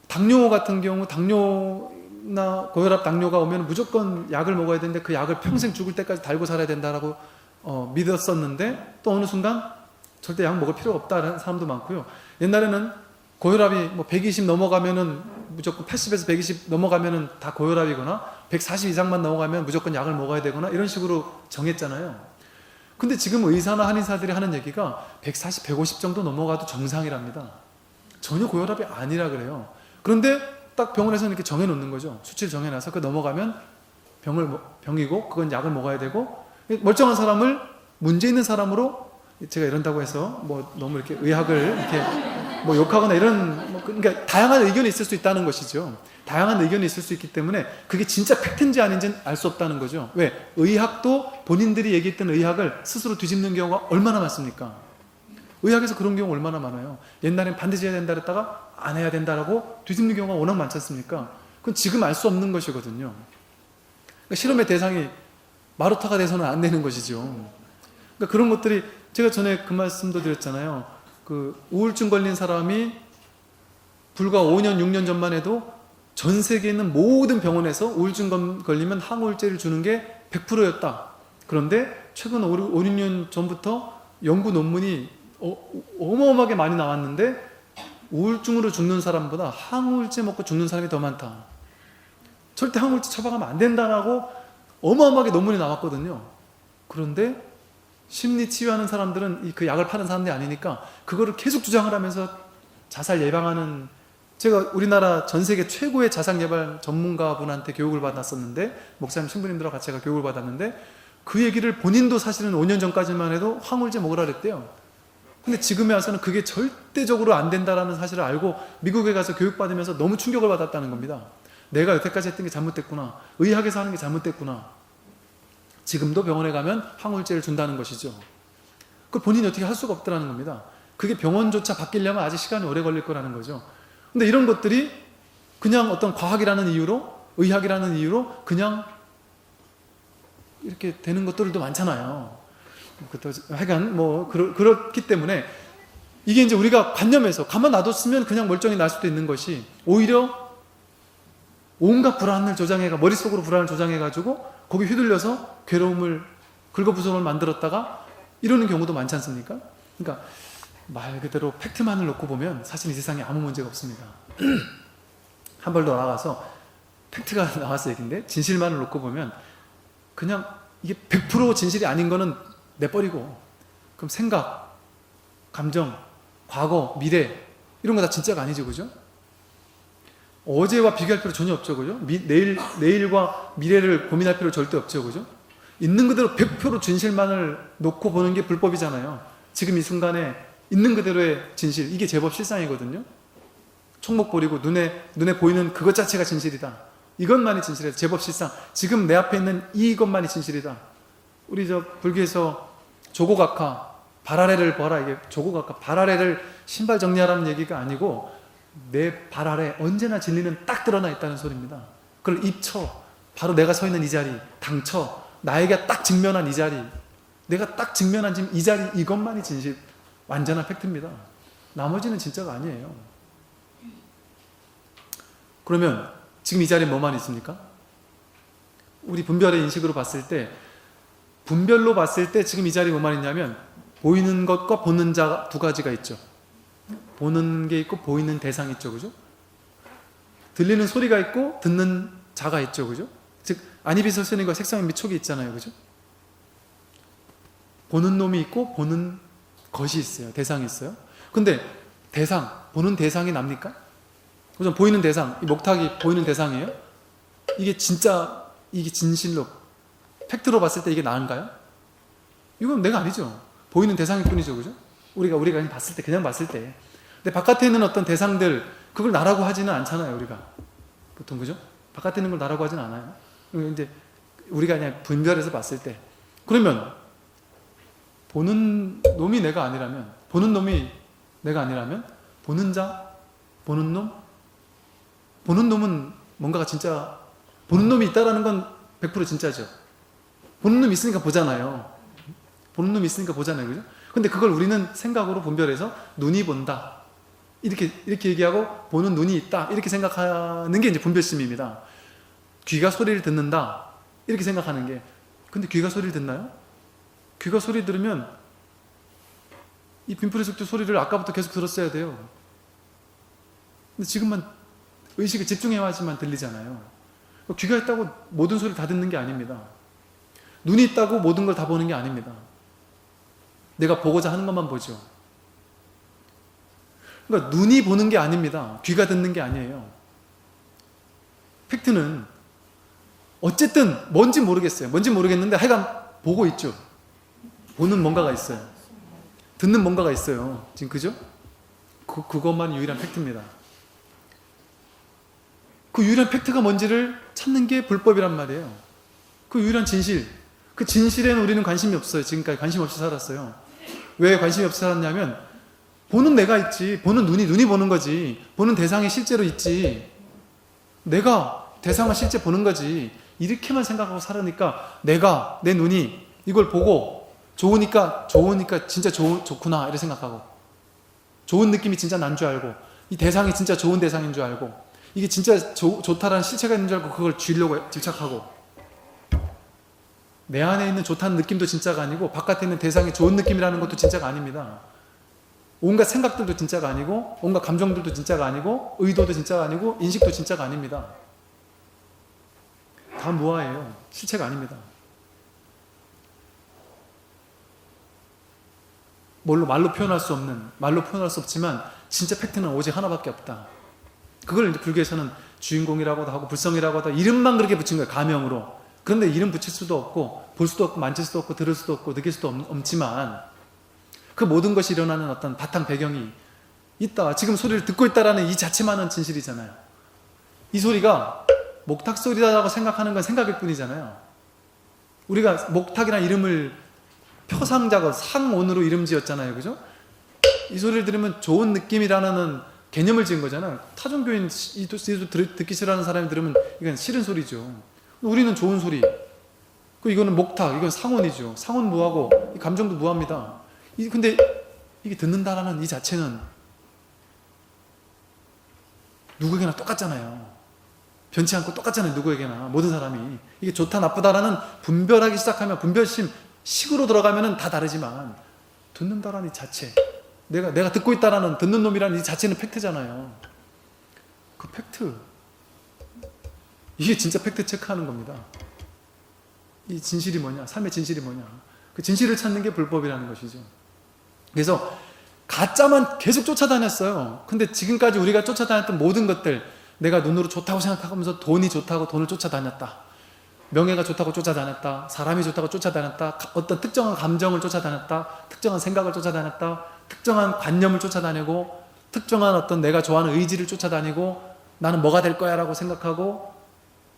당뇨 같은 경우 당뇨나 고혈압 당뇨가 오면 무조건 약을 먹어야 되는데 그 약을 평생 죽을 때까지 달고 살아야 된다라고 믿었었는데 또 어느 순간 절대 약 먹을 필요가 없다라는 사람도 많고요. 옛날에는 고혈압이 뭐 120 넘어가면은 무조건 80에서 120 넘어가면은 다 고혈압이거나 140 이상만 넘어가면 무조건 약을 먹어야 되거나 이런 식으로 정했잖아요. 근데 지금 의사나 한의사들이 하는 얘기가 140, 150 정도 넘어가도 정상이랍니다. 전혀 고혈압이 아니라 그래요. 그런데 딱 병원에서는 이렇게 정해놓는 거죠. 수치를 정해놔서 그 넘어가면 병이고 그건 약을 먹어야 되고, 멀쩡한 사람을 문제 있는 사람으로, 제가 이런다고 해서 뭐 너무 이렇게 의학을 이렇게 뭐 욕하거나 이런 그러니까 다양한 의견이 있을 수 있다는 것이죠. 다양한 의견이 있을 수 있기 때문에 그게 진짜 팩트인지 아닌지는 알 수 없다는 거죠. 왜? 의학도 본인들이 얘기했던 의학을 스스로 뒤집는 경우가 얼마나 많습니까? 의학에서 그런 경우 얼마나 많아요. 옛날엔 반드시 해야 된다 그랬다가 안 해야 된다라고 뒤집는 경우가 워낙 많지 않습니까? 그건 지금 알 수 없는 것이거든요. 그러니까 실험의 대상이 마루타가 돼서는 안 되는 것이죠. 그러니까 그런 것들이, 제가 전에 그 말씀도 드렸잖아요. 그 우울증 걸린 사람이 불과 5년, 6년 전만 해도 전 세계에 있는 모든 병원에서 우울증 걸리면 항우울제를 주는 게 100%였다. 그런데 최근 5, 6년 전부터 연구 논문이 어마어마하게 많이 나왔는데 우울증으로 죽는 사람보다 항우울제 먹고 죽는 사람이 더 많다. 절대 항우울제 처방하면 안 된다라고 어마어마하게 논문이 나왔거든요. 그런데 심리 치유하는 사람들은 그 약을 파는 사람들이 아니니까 그거를 계속 주장을 하면서 자살 예방하는, 제가 우리나라 전 세계 최고의 자살 예방 전문가분한테 교육을 받았었는데, 목사님 신부님들하고 같이 제가 교육을 받았는데 그 얘기를 본인도 사실은 5년 전까지만 해도 항우울제 먹으라 그랬대요. 근데 지금에 와서는 그게 절대적으로 안 된다라는 사실을 알고 미국에 가서 교육받으면서 너무 충격을 받았다는 겁니다. 내가 여태까지 했던 게 잘못됐구나. 의학에서 하는 게 잘못됐구나. 지금도 병원에 가면 항우울제를 준다는 것이죠. 그걸 본인이 어떻게 할 수가 없더라는 겁니다. 그게 병원조차 바뀌려면 아직 시간이 오래 걸릴 거라는 거죠. 근데 이런 것들이 그냥 어떤 과학이라는 이유로, 의학이라는 이유로 그냥 이렇게 되는 것들도 많잖아요. 하여간 뭐 그렇기 때문에 이게 이제 우리가 관념에서 가만 놔뒀으면 그냥 멀쩡히 날 수도 있는 것이 오히려 온갖 불안을 조장해가 머릿속으로 불안을 조장해가지고 거기 휘둘려서 괴로움을 긁어부성을 만들었다가 이러는 경우도 많지 않습니까? 그러니까 말 그대로 팩트만을 놓고 보면 사실 이 세상에 아무 문제가 없습니다. 한 발 더 나아가서 팩트가 나와서 얘기인데 진실만을 놓고 보면 그냥 이게 100% 진실이 아닌 거는 내버리고 그럼 생각, 감정, 과거, 미래 이런 거 다 진짜가 아니죠, 그죠? 어제와 비교할 필요 전혀 없죠, 그죠? 내일과 미래를 고민할 필요 절대 없죠, 그죠? 있는 그대로 100% 진실만을 놓고 보는 게 불법이잖아요. 지금 이 순간에 있는 그대로의 진실, 이게 제법 실상이거든요. 총목 버리고 눈에 보이는 그것 자체가 진실이다. 이것만이 진실이다. 제법 실상. 지금 내 앞에 있는 이것만이 진실이다. 우리 불교에서 조고각하, 발 아래를 봐라. 이게 조고각하, 발 아래를 신발 정리하라는 얘기가 아니고 내 발 아래 언제나 진리는 딱 드러나 있다는 소리입니다. 그걸 입쳐. 바로 내가 서 있는 이 자리, 당쳐. 나에게 딱 직면한 이 자리, 내가 딱 직면한 지금 이 자리, 이것만이 진실, 완전한 팩트입니다. 나머지는 진짜가 아니에요. 그러면 지금 이 자리에 뭐만 있습니까? 우리 분별의 인식으로 봤을 때, 분별로 봤을 때 지금 이 자리에 뭐만 있냐면 보이는 것과 보는 자 두 가지가 있죠. 보는 게 있고 보이는 대상이 있죠, 그죠? 들리는 소리가 있고 듣는 자가 있죠, 그죠? 즉 안이비서 스님과 색상의 미촉이 있잖아요, 그죠? 보는 놈이 있고 보는 것이 있어요. 대상이 있어요. 근데 대상, 보는 대상이 납니까? 우선 보이는 대상, 이 목탁이 보이는 대상이에요? 이게 진짜, 이게 진실로 팩트로 봤을 때 이게 나은가요? 이건 내가 아니죠. 보이는 대상일 뿐이죠, 그죠? 우리가 그냥 봤을 때, 그냥 봤을 때. 근데 바깥에 있는 어떤 대상들, 그걸 나라고 하지는 않잖아요, 우리가. 보통, 그죠? 바깥에 있는 걸 나라고 하지는 않아요. 이제 우리가 그냥 분별해서 봤을 때. 그러면, 보는 놈이 내가 아니라면, 보는 놈이 내가 아니라면, 보는 자, 보는 놈? 보는 놈은 뭔가가 진짜, 보는 놈이 있다라는 건 100% 진짜죠. 보는 놈이 있으니까 보잖아요. 보는 놈이 있으니까 보잖아요, 그죠? 근데 그걸 우리는 생각으로 분별해서 눈이 본다. 이렇게 얘기하고 보는 눈이 있다. 이렇게 생각하는 게 이제 분별심입니다. 귀가 소리를 듣는다. 이렇게 생각하는 게. 근데 귀가 소리를 듣나요? 귀가 소리 들으면 이 빈풀의 속도 소리를 아까부터 계속 들었어야 돼요. 근데 지금만 의식을 집중해야지만 들리잖아요. 귀가 있다고 모든 소리를 다 듣는 게 아닙니다. 눈이 있다고 모든 걸 다 보는 게 아닙니다. 내가 보고자 하는 것만 보죠. 그러니까 눈이 보는 게 아닙니다. 귀가 듣는 게 아니에요. 팩트는 어쨌든 뭔지 모르겠어요. 뭔지 모르겠는데 하여간 보고 있죠. 보는 뭔가가 있어요. 듣는 뭔가가 있어요. 지금 그죠? 그것만 유일한 팩트입니다. 그 유일한 팩트가 뭔지를 찾는 게 불법이란 말이에요. 그 유일한 진실. 그 진실에는 우리는 관심이 없어요. 지금까지 관심 없이 살았어요. 왜 관심이 없이 살았냐면 보는 내가 있지. 보는 눈이 보는 거지. 보는 대상이 실제로 있지. 내가 대상을 실제 보는 거지. 이렇게만 생각하고 살으니까 내가, 내 눈이 이걸 보고 좋으니까 진짜 좋구나 이렇게 생각하고 좋은 느낌이 진짜 난 줄 알고 이 대상이 진짜 좋은 대상인 줄 알고 이게 진짜 좋다라는 실체가 있는 줄 알고 그걸 쥐려고 집착하고 내 안에 있는 좋다는 느낌도 진짜가 아니고 바깥에 있는 대상이 좋은 느낌이라는 것도 진짜가 아닙니다. 온갖 생각들도 진짜가 아니고 온갖 감정들도 진짜가 아니고 의도도 진짜가 아니고 인식도 진짜가 아닙니다. 다 무아예요. 실체가 아닙니다. 말로 표현할 수 없지만 진짜 팩트는 오직 하나밖에 없다. 그걸 이제 불교에서는 주인공이라고도 하고 불성이라고도 하고 이름만 그렇게 붙인 거예요. 가명으로. 그런데 이름 붙일 수도 없고 볼 수도 없고 만질 수도 없고 들을 수도 없고 느낄 수도 없지만 그 모든 것이 일어나는 어떤 바탕 배경이 있다. 지금 소리를 듣고 있다라는 이 자체만은 진실이잖아요. 이 소리가 목탁 소리다라고 생각하는 건 생각일 뿐이잖아요. 우리가 목탁이라는 이름을 표상작업, 상온으로 이름 지었잖아요. 그죠? 이 소리를 들으면 좋은 느낌이라는 개념을 지은 거잖아요. 타종교인 듣기 싫어하는 사람이 들으면 이건 싫은 소리죠. 우리는 좋은 소리. 이거는 목탁, 이건 상온이죠. 상온 무하고 이 감정도 무합니다. 근데 이게 듣는다라는 이 자체는 누구에게나 똑같잖아요. 변치 않고 똑같잖아요. 누구에게나, 모든 사람이. 이게 좋다 나쁘다라는 분별하기 시작하면, 분별심 식으로 들어가면 다 다르지만, 듣는다라는 이 자체, 내가 듣고 있다라는, 듣는 놈이라는 이 자체는 팩트잖아요. 그 팩트, 이게 진짜 팩트 체크하는 겁니다. 이 진실이 뭐냐, 삶의 진실이 뭐냐, 그 진실을 찾는 게 불법이라는 것이죠. 그래서 가짜만 계속 쫓아다녔어요. 근데 지금까지 우리가 쫓아다녔던 모든 것들, 내가 눈으로 좋다고 생각하면서 돈이 좋다고 돈을 쫓아다녔다, 명예가 좋다고 쫓아다녔다, 사람이 좋다고 쫓아다녔다, 어떤 특정한 감정을 쫓아다녔다, 특정한 생각을 쫓아다녔다, 특정한 관념을 쫓아다니고, 특정한 어떤 내가 좋아하는 의지를 쫓아다니고, 나는 뭐가 될 거야 라고 생각하고,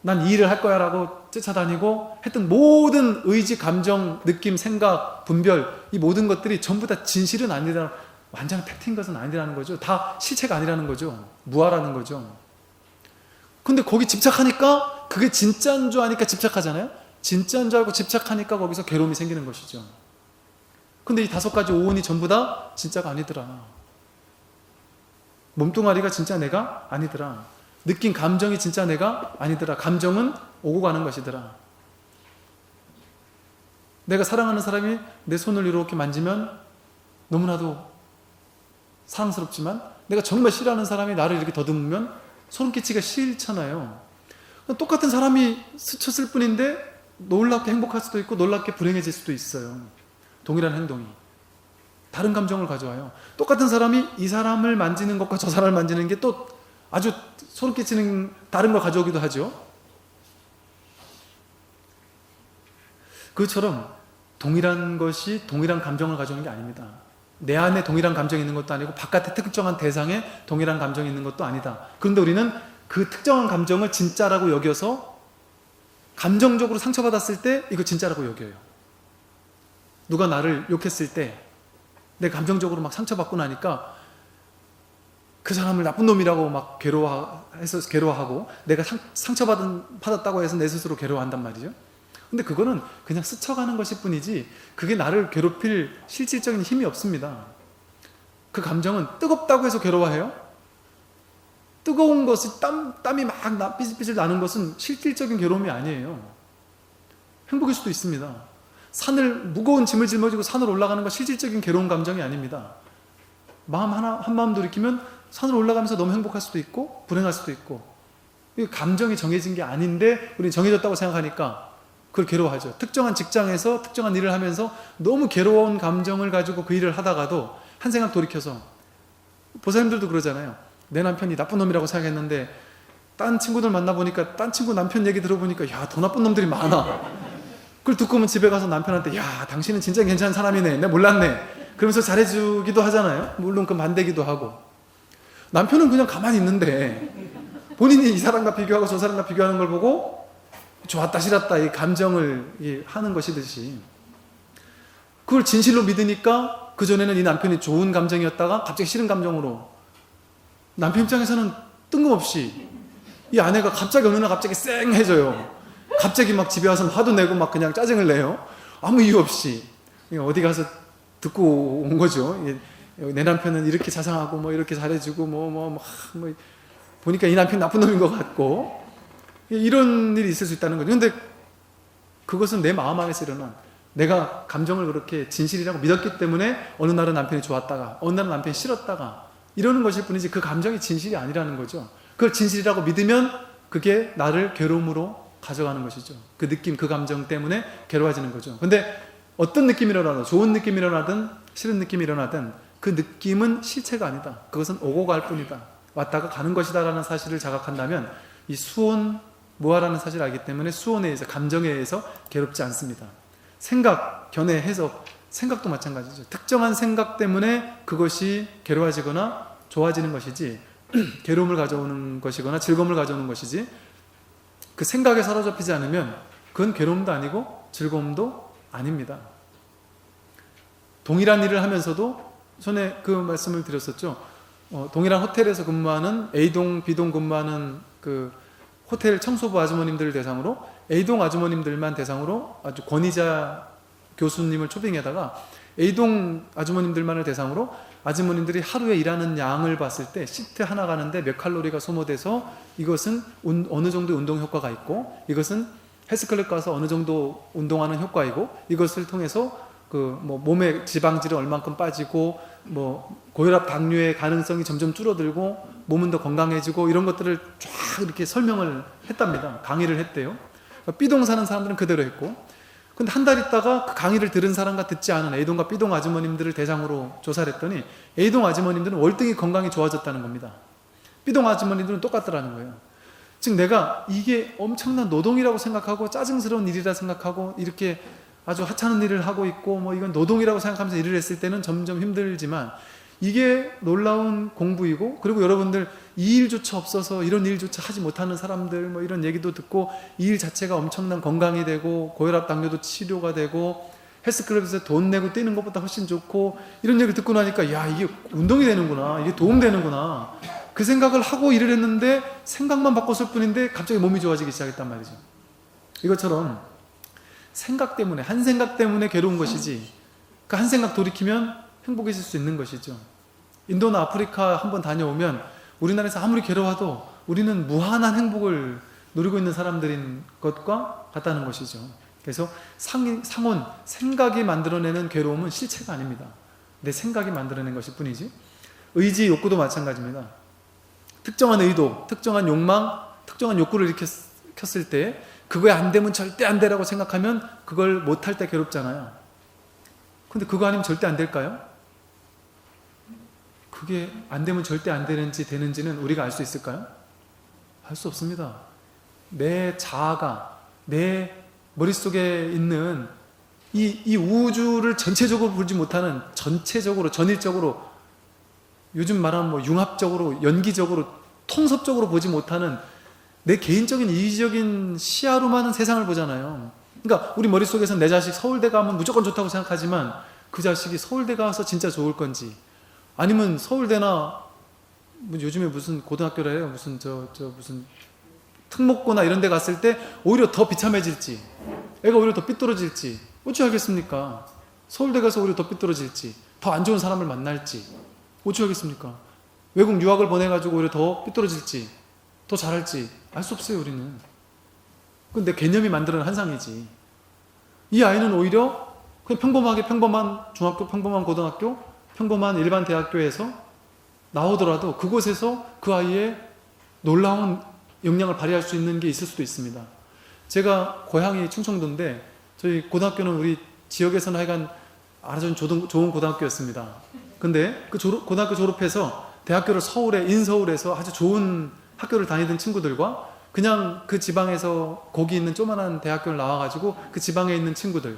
난 이 일을 할 거야 라고 쫓아다니고 했던 모든 의지, 감정, 느낌, 생각, 분별, 이 모든 것들이 전부 다 진실은 아니라, 완전한 팩트인 것은 아니라는 거죠. 다 실체가 아니라는 거죠. 무아라는 거죠. 근데 거기 집착하니까, 그게 진짜인 줄 아니까 집착하잖아요. 진짜인 줄 알고 집착하니까 거기서 괴로움이 생기는 것이죠. 근데 이 5가지 오온이 전부 다 진짜가 아니더라. 몸뚱아리가 진짜 내가 아니더라. 느낀 감정이 진짜 내가 아니더라. 감정은 오고 가는 것이더라. 내가 사랑하는 사람이 내 손을 이렇게 만지면 너무나도 사랑스럽지만, 내가 정말 싫어하는 사람이 나를 이렇게 더듬으면 소름 끼치기가 싫잖아요. 똑같은 사람이 스쳤을 뿐인데 놀랍게 행복할 수도 있고 놀랍게 불행해질 수도 있어요. 동일한 행동이 다른 감정을 가져와요. 똑같은 사람이 이 사람을 만지는 것과 저 사람을 만지는 게 또 아주 소름 끼치는 다른 걸 가져오기도 하죠. 그것처럼 동일한 것이 동일한 감정을 가져오는 게 아닙니다. 내 안에 동일한 감정이 있는 것도 아니고 바깥에 특정한 대상에 동일한 감정이 있는 것도 아니다. 그런데 우리는 그 특정한 감정을 진짜라고 여겨서 감정적으로 상처받았을 때 이거 진짜라고 여겨요. 누가 나를 욕했을 때 내 감정적으로 막 상처받고 나니까 그 사람을 나쁜 놈이라고 막 괴로워하고, 내가 상처받았다고 해서 내 스스로 괴로워한단 말이죠. 근데 그거는 그냥 스쳐가는 것일 뿐이지, 그게 나를 괴롭힐 실질적인 힘이 없습니다. 그 감정은 뜨겁다고 해서 괴로워해요? 뜨거운 것이 땀이 막 삐질삐질 나는 것은 실질적인 괴로움이 아니에요. 행복일 수도 있습니다. 무거운 짐을 짊어지고 산을 올라가는 건 실질적인 괴로운 감정이 아닙니다. 마음 한 마음 돌이키면 산을 올라가면서 너무 행복할 수도 있고 불행할 수도 있고, 감정이 정해진 게 아닌데 우리는 정해졌다고 생각하니까 그걸 괴로워하죠. 특정한 직장에서 특정한 일을 하면서 너무 괴로운 감정을 가지고 그 일을 하다가도 한 생각 돌이켜서, 보살님들도 그러잖아요. 내 남편이 나쁜 놈이라고 생각했는데 딴 친구들 만나보니까, 딴 친구 남편 얘기 들어보니까 야, 더 나쁜 놈들이 많아. 그걸 듣고 오면 집에 가서 남편한테 야, 당신은 진짜 괜찮은 사람이네, 내가 몰랐네, 그러면서 잘해주기도 하잖아요. 물론 그 반대기도 하고. 남편은 그냥 가만히 있는데 본인이 이 사람과 비교하고 저 사람과 비교하는 걸 보고 좋았다 싫었다 이 감정을 하는 것이듯이, 그걸 진실로 믿으니까 그전에는 이 남편이 좋은 감정이었다가 갑자기 싫은 감정으로, 남편 입장에서는 뜬금없이 이 아내가 갑자기 어느 날 갑자기 쌩해져요. 갑자기 막 집에 와서 화도 내고 막 그냥 짜증을 내요. 아무 이유 없이. 어디 가서 듣고 온 거죠. 내 남편은 이렇게 자상하고 뭐 이렇게 잘해주고 뭐 보니까 이 남편 나쁜 놈인 것 같고, 이런 일이 있을 수 있다는 거죠. 근데 그것은 내 마음 안에서 일어난, 내가 감정을 그렇게 진실이라고 믿었기 때문에 어느 날은 남편이 좋았다가 어느 날은 남편이 싫었다가 이러는 것일 뿐이지, 그 감정이 진실이 아니라는 거죠. 그걸 진실이라고 믿으면 그게 나를 괴로움으로 가져가는 것이죠. 그 느낌, 그 감정 때문에 괴로워지는 거죠. 근데 어떤 느낌이 일어나든, 좋은 느낌이 일어나든 싫은 느낌이 일어나든 그 느낌은 실체가 아니다. 그것은 오고 갈 뿐이다. 왔다가 가는 것이다 라는 사실을 자각한다면 이 수온, 무아라는 사실을 알기 때문에 수온에 의해서, 감정에 의해서 괴롭지 않습니다. 생각, 견해, 해석, 생각도 마찬가지죠. 특정한 생각 때문에 그것이 괴로워지거나 좋아지는 것이지 괴로움을 가져오는 것이거나 즐거움을 가져오는 것이지, 그 생각에 사로잡히지 않으면 그건 괴로움도 아니고 즐거움도 아닙니다. 동일한 일을 하면서도 전에 그 말씀을 드렸었죠. 동일한 호텔에서 근무하는 A동, B동 근무하는 그 호텔 청소부 아주머님들을 대상으로, A동 아주머님들만 대상으로 아주 권위자 교수님을 초빙에다가 A동 아주머님들만을 대상으로 아주머님들이 하루에 일하는 양을 봤을 때 시트 하나 가는데 몇 칼로리가 소모돼서 이것은 어느 정도 운동 효과가 있고, 이것은 헬스클럽 가서 어느 정도 운동하는 효과이고, 이것을 통해서 몸의 지방질이 얼만큼 빠지고, 고혈압 당뇨의 가능성이 점점 줄어들고, 몸은 더 건강해지고, 이런 것들을 쫙 이렇게 설명을 했답니다. 강의를 했대요. B동 사는 사람들은 그대로 했고, 근데 한 달 있다가 그 강의를 들은 사람과 듣지 않은 A동과 B동 아주머님들을 대상으로 조사를 했더니 A동 아주머님들은 월등히 건강이 좋아졌다는 겁니다. B동 아주머님들은 똑같더라는 거예요. 즉 내가 이게 엄청난 노동이라고 생각하고 짜증스러운 일이라 생각하고 이렇게 아주 하찮은 일을 하고 있고 이건 노동이라고 생각하면서 일을 했을 때는 점점 힘들지만, 이게 놀라운 공부이고, 그리고 여러분들 이 일조차 없어서 이런 일조차 하지 못하는 사람들 이런 얘기도 듣고, 이 일 자체가 엄청난 건강이 되고 고혈압 당뇨도 치료가 되고 헬스클럽에서 돈 내고 뛰는 것보다 훨씬 좋고, 이런 얘기를 듣고 나니까 야, 이게 운동이 되는구나, 이게 도움되는구나, 그 생각을 하고 일을 했는데 생각만 바꿨을 뿐인데 갑자기 몸이 좋아지기 시작했단 말이죠. 이것처럼 생각 때문에, 한 생각 때문에 괴로운 것이지, 그 한 생각 돌이키면 행복해질 수 있는 것이죠. 인도나 아프리카 한번 다녀오면 우리나라에서 아무리 괴로워도 우리는 무한한 행복을 누리고 있는 사람들인 것과 같다는 것이죠. 그래서 상온, 생각이 만들어내는 괴로움은 실체가 아닙니다. 내 생각이 만들어낸 것일 뿐이지. 의지, 욕구도 마찬가지입니다. 특정한 의도, 특정한 욕망, 특정한 욕구를 일으켰을 때 그거에 안 되면 절대 안 되라고 생각하면 그걸 못할 때 괴롭잖아요. 근데 그거 아니면 절대 안 될까요? 그게 안 되면 절대 안 되는지 되는지는 우리가 알 수 있을까요? 알 수 없습니다. 내 자아가, 내 머릿속에 있는 이 우주를 전체적으로 보지 못하는, 전체적으로, 전일적으로, 요즘 말하면 융합적으로, 연기적으로, 통섭적으로 보지 못하는 내 개인적인 이기적인 시야로만은 세상을 보잖아요. 그러니까 우리 머릿속에서는 내 자식 서울대 가면 무조건 좋다고 생각하지만, 그 자식이 서울대 가서 진짜 좋을 건지, 아니면 서울대나 요즘에 무슨 고등학교라 해요, 무슨 무슨 특목고나 이런 데 갔을 때 오히려 더 비참해질지, 애가 오히려 더 삐뚤어질지 어찌 알겠습니까? 서울대 가서 오히려 더 삐뚤어질지, 더 안 좋은 사람을 만날지 어찌 알겠습니까? 외국 유학을 보내가지고 오히려 더 삐뚤어질지 더 잘할지 알 수 없어요. 우리는. 그건 내 개념이 만드는 환상이지. 이 아이는 오히려 그냥 평범한 중학교, 평범한 고등학교, 평범한 일반 대학교에서 나오더라도 그곳에서 그 아이의 놀라운 역량을 발휘할 수 있는 게 있을 수도 있습니다. 제가 고향이 충청도인데 저희 고등학교는 우리 지역에서는 하여간 아주 좋은 고등학교였습니다. 근데 그 고등학교 졸업해서 대학교를 인서울에서 아주 좋은 학교를 다니던 친구들과 그냥 그 지방에서 거기 있는 조그만한 대학교를 나와가지고 그 지방에 있는 친구들,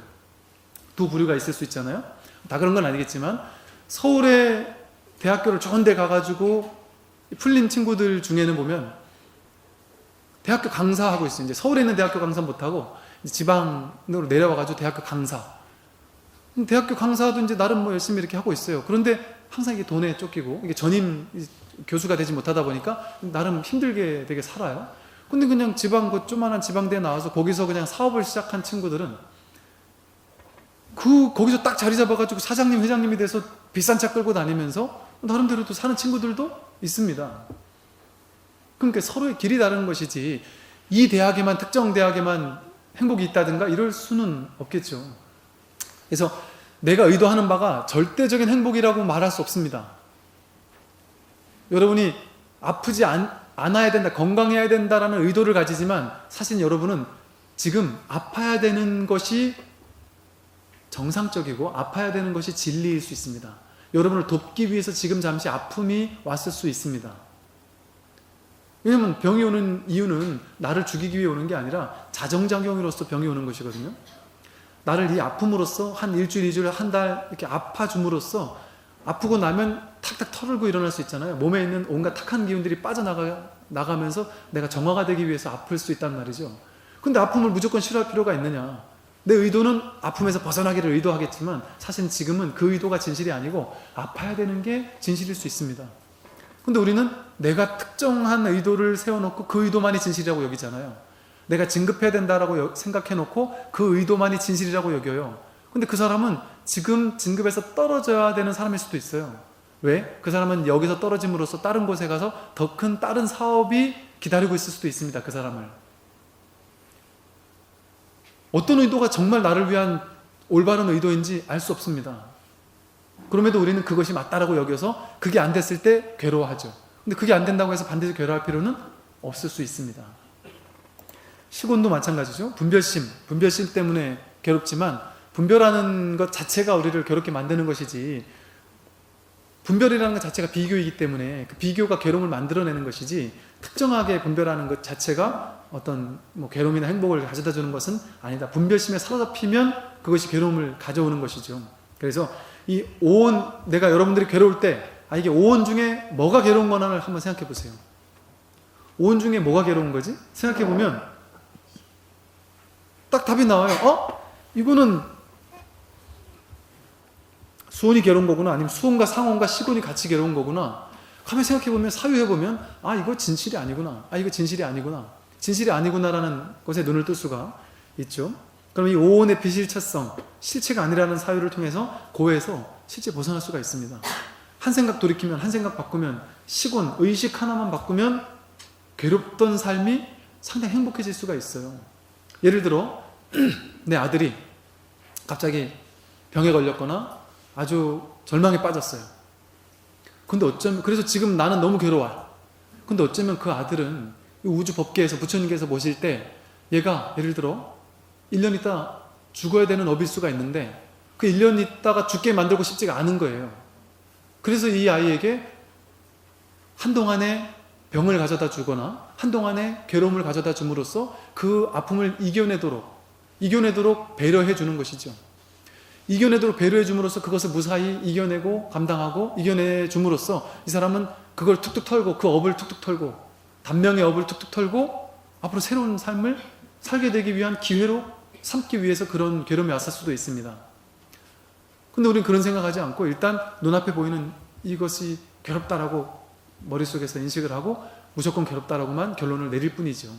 두 부류가 있을 수 있잖아요. 다 그런 건 아니겠지만 서울에 대학교를 좋은 데 가가지고 풀린 친구들 중에는 보면 대학교 강사하고 있어요. 이제 서울에 있는 대학교 강사 못하고 지방으로 내려와가지고 대학교 강사. 대학교 강사도 이제 나름 열심히 이렇게 하고 있어요. 그런데 항상 이게 돈에 쫓기고 이게 전임 교수가 되지 못하다 보니까 나름 힘들게 되게 살아요. 근데 그냥 조그만한 지방대에 나와서 거기서 그냥 사업을 시작한 친구들은 거기서 딱 자리 잡아가지고 사장님, 회장님이 돼서 비싼 차 끌고 다니면서 나름대로 또 사는 친구들도 있습니다. 그러니까 서로의 길이 다른 것이지 이 대학에만, 특정 대학에만 행복이 있다든가 이럴 수는 없겠죠. 그래서 내가 의도하는 바가 절대적인 행복이라고 말할 수 없습니다. 여러분이 아프지 않아야 된다, 건강해야 된다라는 의도를 가지지만 사실 여러분은 지금 아파야 되는 것이 정상적이고 아파야 되는 것이 진리일 수 있습니다. 여러분을 돕기 위해서 지금 잠시 아픔이 왔을 수 있습니다. 왜냐하면 병이 오는 이유는 나를 죽이기 위해 오는 게 아니라 자정작용으로서 병이 오는 것이거든요. 나를 이 아픔으로써 한 일주일, 이주일, 한 달 이렇게 아파줌으로써 아프고 나면 탁탁 털고 일어날 수 있잖아요. 몸에 있는 온갖 탁한 기운들이 빠져나가면서 내가 정화가 되기 위해서 아플 수 있단 말이죠. 근데 아픔을 무조건 싫어할 필요가 있느냐? 내 의도는 아픔에서 벗어나기를 의도하겠지만 사실 지금은 그 의도가 진실이 아니고 아파야 되는 게 진실일 수 있습니다. 근데 우리는 내가 특정한 의도를 세워놓고 그 의도만이 진실이라고 여기잖아요. 내가 진급해야 된다라고 생각해놓고 그 의도만이 진실이라고 여겨요. 근데 그 사람은 지금 진급에서 떨어져야 되는 사람일 수도 있어요. 왜? 그 사람은 여기서 떨어짐으로써 다른 곳에 가서 더 큰 다른 사업이 기다리고 있을 수도 있습니다. 그 사람을. 어떤 의도가 정말 나를 위한 올바른 의도인지 알 수 없습니다. 그럼에도 우리는 그것이 맞다라고 여겨서 그게 안 됐을 때 괴로워하죠. 근데 그게 안 된다고 해서 반드시 괴로워할 필요는 없을 수 있습니다. 시곤도 마찬가지죠. 분별심 때문에 괴롭지만 분별하는 것 자체가 우리를 괴롭게 만드는 것이지, 분별이라는 것 자체가 비교이기 때문에 그 비교가 괴로움을 만들어내는 것이지, 특정하게 분별하는 것 자체가 어떤 괴로움이나 행복을 가져다 주는 것은 아니다. 분별심에 사로잡히면 그것이 괴로움을 가져오는 것이죠. 그래서 이 오온, 내가 여러분들이 괴로울 때 이게 오온 중에 뭐가 괴로운 거나를 한번 생각해 보세요. 오온 중에 뭐가 괴로운 거지? 생각해 보면 딱 답이 나와요. 이거는 수온이 괴로운 거구나, 아니면 수온과 상온과 시곤이 같이 괴로운 거구나. 가만히 생각해보면, 사유해보면 이거 진실이 아니구나, 이거 진실이 아니구나, 진실이 아니구나라는 것에 눈을 뜰 수가 있죠. 그럼 이 오온의 비실체성, 실체가 아니라는 사유를 통해서 고에서 실제 벗어날 수가 있습니다. 한 생각 돌이키면, 한 생각 바꾸면, 시곤, 의식 하나만 바꾸면 괴롭던 삶이 상당히 행복해질 수가 있어요. 예를 들어 내 아들이 갑자기 병에 걸렸거나 아주 절망에 빠졌어요. 그래서 지금 나는 너무 괴로워. 근데 어쩌면 그 아들은 우주 법계에서, 부처님께서 모실 때 얘가 예를 들어 1년 있다 죽어야 되는 업일 수가 있는데 그 1년 있다가 죽게 만들고 싶지가 않은 거예요. 그래서 이 아이에게 한동안의 병을 가져다 주거나 한동안의 괴로움을 가져다 줌으로써 그 아픔을 이겨내도록 배려해 주는 것이죠. 이겨내도록 배려해 줌으로써 그것을 무사히 이겨내고 감당하고 이겨내 줌으로써 이 사람은 그걸 툭툭 털고, 그 업을 툭툭 털고, 단명의 업을 툭툭 털고 앞으로 새로운 삶을 살게 되기 위한 기회로 삼기 위해서 그런 괴로움이 왔을 수도 있습니다. 근데 우리는 그런 생각하지 않고 일단 눈앞에 보이는 이것이 괴롭다라고 머릿속에서 인식을 하고 무조건 괴롭다라고만 결론을 내릴 뿐이죠.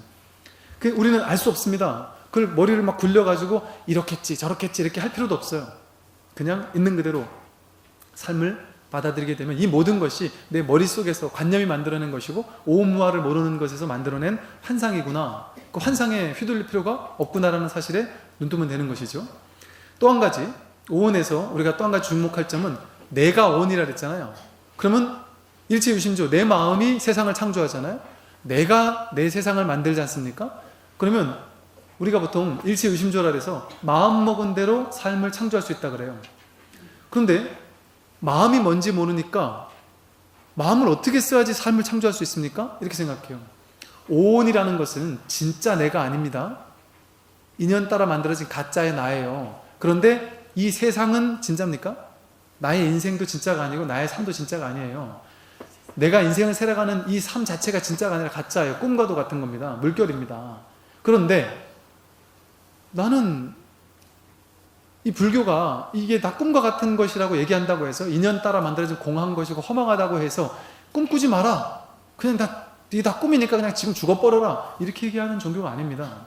우리는 알 수 없습니다. 그걸 머리를 막 굴려가지고 이렇겠지 저렇겠지 이렇게 할 필요도 없어요. 그냥 있는 그대로 삶을 받아들이게 되면 이 모든 것이 내 머릿속에서 관념이 만들어낸 것이고 오무아를 모르는 것에서 만들어낸 환상이구나, 그 환상에 휘둘릴 필요가 없구나라는 사실에 눈뜨면 되는 것이죠. 또 한 가지, 오온에서 우리가 또 한 가지 주목할 점은 내가 오온이라 그랬잖아요. 그러면 일체유심조, 내 마음이 세상을 창조하잖아요. 내가 내 세상을 만들지 않습니까? 그러면 우리가 보통 일체유심조라 그래서 마음먹은 대로 삶을 창조할 수 있다 그래요. 그런데 마음이 뭔지 모르니까 마음을 어떻게 써야지 삶을 창조할 수 있습니까? 이렇게 생각해요. 오온이라는 것은 진짜 내가 아닙니다. 인연 따라 만들어진 가짜의 나예요. 그런데 이 세상은 진짜입니까? 나의 인생도 진짜가 아니고 나의 삶도 진짜가 아니에요. 내가 인생을 살아가는 이 삶 자체가 진짜가 아니라 가짜예요. 꿈과도 같은 겁니다. 물결입니다. 그런데 나는 이 불교가 이게 다 꿈과 같은 것이라고 얘기한다고 해서 인연 따라 만들어진 공한 것이고 허망하다고 해서 꿈꾸지 마라, 그냥 이게 다 꿈이니까 그냥 지금 죽어버려라, 이렇게 얘기하는 종교가 아닙니다.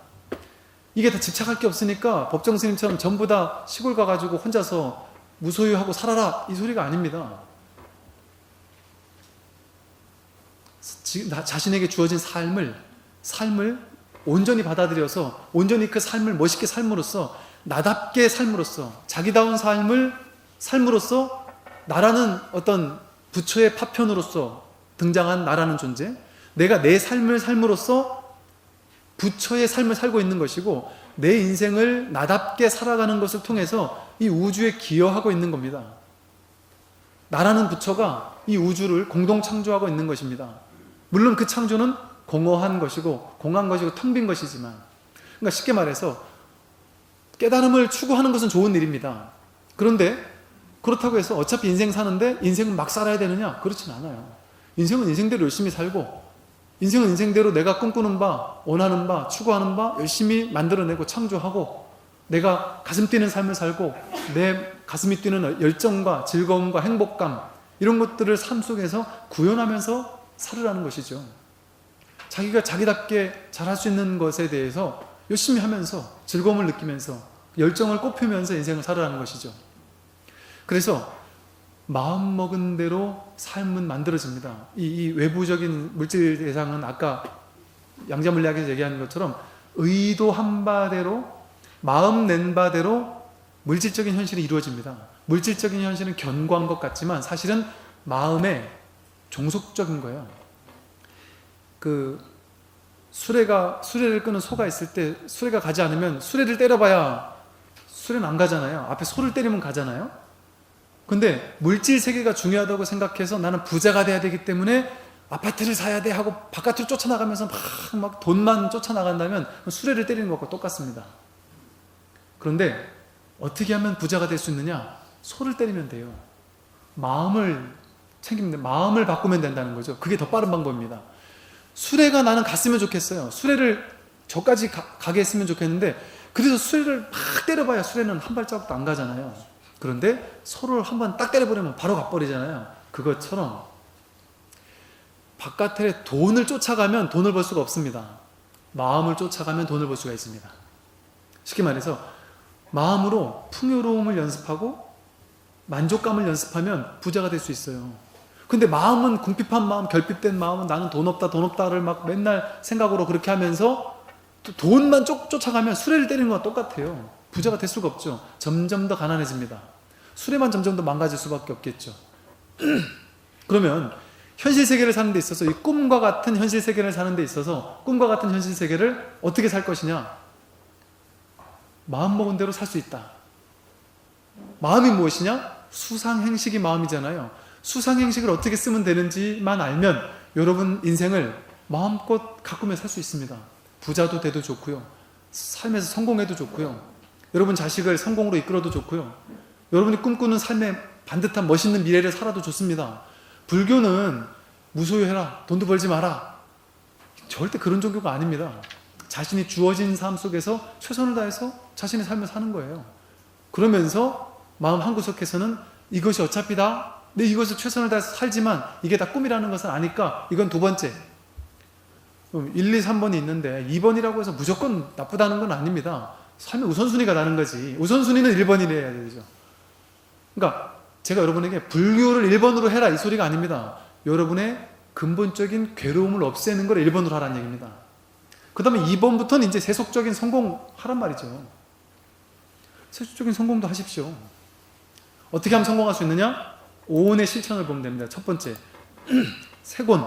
이게 다 집착할 게 없으니까 법정 스님처럼 전부 다 시골 가가지고 혼자서 무소유하고 살아라, 이 소리가 아닙니다. 자신에게 주어진 삶을 온전히 받아들여서 온전히 그 삶을 멋있게 삶으로써, 나답게 삶으로써, 자기다운 삶을 삶으로써 나라는 어떤 부처의 파편으로서 등장한 나라는 존재, 내가 내 삶을 삶으로써 부처의 삶을 살고 있는 것이고 내 인생을 나답게 살아가는 것을 통해서 이 우주에 기여하고 있는 겁니다. 나라는 부처가 이 우주를 공동 창조하고 있는 것입니다. 물론 그 창조는 공허한 것이고 공한 것이고 텅 빈 것이지만, 그러니까 쉽게 말해서 깨달음을 추구하는 것은 좋은 일입니다. 그런데 그렇다고 해서 어차피 인생 사는데 인생은 막 살아야 되느냐? 그렇진 않아요. 인생은 인생대로 열심히 살고, 인생은 인생대로 내가 꿈꾸는 바, 원하는 바, 추구하는 바 열심히 만들어내고 창조하고, 내가 가슴 뛰는 삶을 살고 내 가슴이 뛰는 열정과 즐거움과 행복감, 이런 것들을 삶 속에서 구현하면서 살으라는 것이죠. 자기가 자기답게 잘할 수 있는 것에 대해서 열심히 하면서 즐거움을 느끼면서 열정을 꽃피우면서 인생을 살으라는 것이죠. 그래서 마음 먹은 대로 삶은 만들어집니다. 이 외부적인 물질 대상은 아까 양자물리학에서 얘기하는 것처럼 의도한 바대로, 마음 낸 바대로 물질적인 현실이 이루어집니다. 물질적인 현실은 견고한 것 같지만 사실은 마음의 종속적인 거예요. 수레를 끄는 소가 있을 때 수레가 가지 않으면 수레를 때려봐야 수레는 안 가잖아요. 앞에 소를 때리면 가잖아요. 근데 물질 세계가 중요하다고 생각해서 나는 부자가 돼야 되기 때문에 아파트를 사야 돼 하고 바깥으로 쫓아나가면서 막 돈만 쫓아나간다면 수레를 때리는 것과 똑같습니다. 그런데 어떻게 하면 부자가 될 수 있느냐? 소를 때리면 돼요. 마음을 챙기면 돼. 마음을 바꾸면 된다는 거죠. 그게 더 빠른 방법입니다. 수레가 나는 갔으면 좋겠어요. 수레를 저까지 가게 했으면 좋겠는데 그래서 수레를 막 때려봐야 수레는 한 발자국도 안 가잖아요. 그런데 소를 한번 딱 때려버리면 바로 가버리잖아요. 그것처럼 바깥에 돈을 쫓아가면 돈을 벌 수가 없습니다. 마음을 쫓아가면 돈을 벌 수가 있습니다. 쉽게 말해서 마음으로 풍요로움을 연습하고 만족감을 연습하면 부자가 될 수 있어요. 근데 마음은 궁핍한 마음, 결핍된 마음은 나는 돈 없다를 막 맨날 생각으로 그렇게 하면서 또 돈만 쫓아가면 수레를 때리는 거와 똑같아요. 부자가 될 수가 없죠. 점점 더 가난해집니다. 수레만 점점 더 망가질 수밖에 없겠죠. 그러면 현실 세계를 사는 데 있어서 이 꿈과 같은 현실 세계를 사는 데 있어서 꿈과 같은 현실 세계를 어떻게 살 것이냐? 마음 먹은 대로 살 수 있다. 마음이 무엇이냐? 수상행식이 마음이잖아요. 수상행식을 어떻게 쓰면 되는지만 알면 여러분 인생을 마음껏 가꾸며 살 수 있습니다. 부자도 돼도 좋고요. 삶에서 성공해도 좋고요. 여러분 자식을 성공으로 이끌어도 좋고요. 여러분이 꿈꾸는 삶의 반듯한 멋있는 미래를 살아도 좋습니다. 불교는 무소유해라, 돈도 벌지 마라, 절대 그런 종교가 아닙니다. 자신이 주어진 삶 속에서 최선을 다해서 자신의 삶을 사는 거예요. 그러면서 마음 한구석에서는 이것이 어차피 다 내 이것을 최선을 다해서 살지만 이게 다 꿈이라는 것을 아니까 이건 두 번째, 1, 2, 3번이 있는데 2번이라고 해서 무조건 나쁘다는 건 아닙니다. 삶의 우선순위가 다른 거지. 우선순위는 1번이라 해야 되죠. 그러니까 제가 여러분에게 불교를 1번으로 해라 이 소리가 아닙니다. 여러분의 근본적인 괴로움을 없애는 걸 1번으로 하라는 얘기입니다. 그 다음에 2번부터는 이제 세속적인 성공 하란 말이죠. 세속적인 성공도 하십시오. 어떻게 하면 성공할 수 있느냐? 오온의 실천을 보면 됩니다. 첫 번째, 세곤.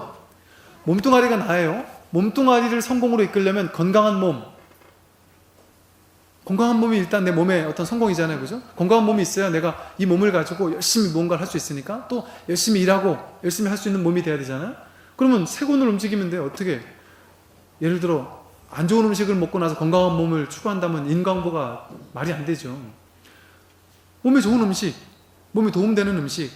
몸뚱아리가 나예요. 몸뚱아리를 성공으로 이끌려면 건강한 몸이 일단 내 몸의 어떤 성공이잖아요. 그죠? 건강한 몸이 있어야 내가 이 몸을 가지고 열심히 뭔가를 할 수 있으니까 또 열심히 일하고 열심히 할 수 있는 몸이 돼야 되잖아요. 그러면 세곤을 움직이면 돼요. 어떻게? 예를 들어 안 좋은 음식을 먹고 나서 건강한 몸을 추구한다면 인과응보가 말이 안 되죠. 몸에 좋은 음식, 몸에 도움되는 음식,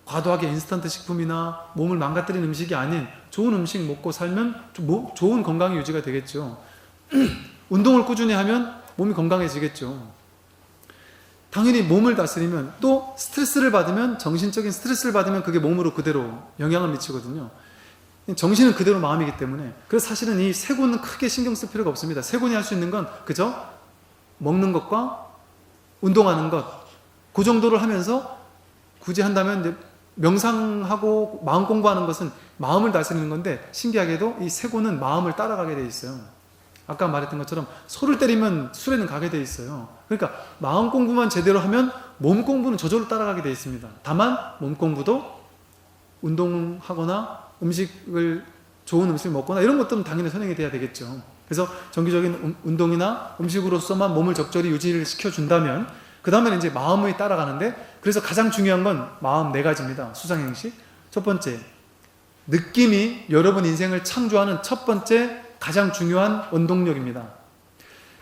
과도하게 인스턴트 식품이나 몸을 망가뜨리는 음식이 아닌 좋은 음식 먹고 살면 좋은 건강이 유지가 되겠죠. 운동을 꾸준히 하면 몸이 건강해지겠죠. 당연히 몸을 다스리면 또 스트레스를 받으면, 정신적인 스트레스를 받으면 그게 몸으로 그대로 영향을 미치거든요. 정신은 그대로 마음이기 때문에. 그래서 사실은 이 세곤은 크게 신경 쓸 필요가 없습니다. 세곤이 할 수 있는 건 그저 먹는 것과 운동하는 것, 그 정도를 하면서 굳이 한다면 이제 명상하고 마음 공부하는 것은 마음을 다스리는 건데, 신기하게도 이 세곤은 마음을 따라가게 돼 있어요. 아까 말했던 것처럼 소를 때리면 수레는 가게 돼 있어요. 그러니까 마음 공부만 제대로 하면 몸 공부는 저절로 따라가게 돼 있습니다. 다만 몸 공부도 운동하거나 좋은 음식을 먹거나 이런 것들은 당연히 선행이 돼야 되겠죠. 그래서 정기적인 운동이나 음식으로서만 몸을 적절히 유지를 시켜준다면 그 다음에는 이제 마음이 따라가는데, 그래서 가장 중요한 건 마음 4가지입니다. 수상행식. 첫 번째, 느낌이 여러분 인생을 창조하는 첫 번째 가장 중요한 원동력입니다.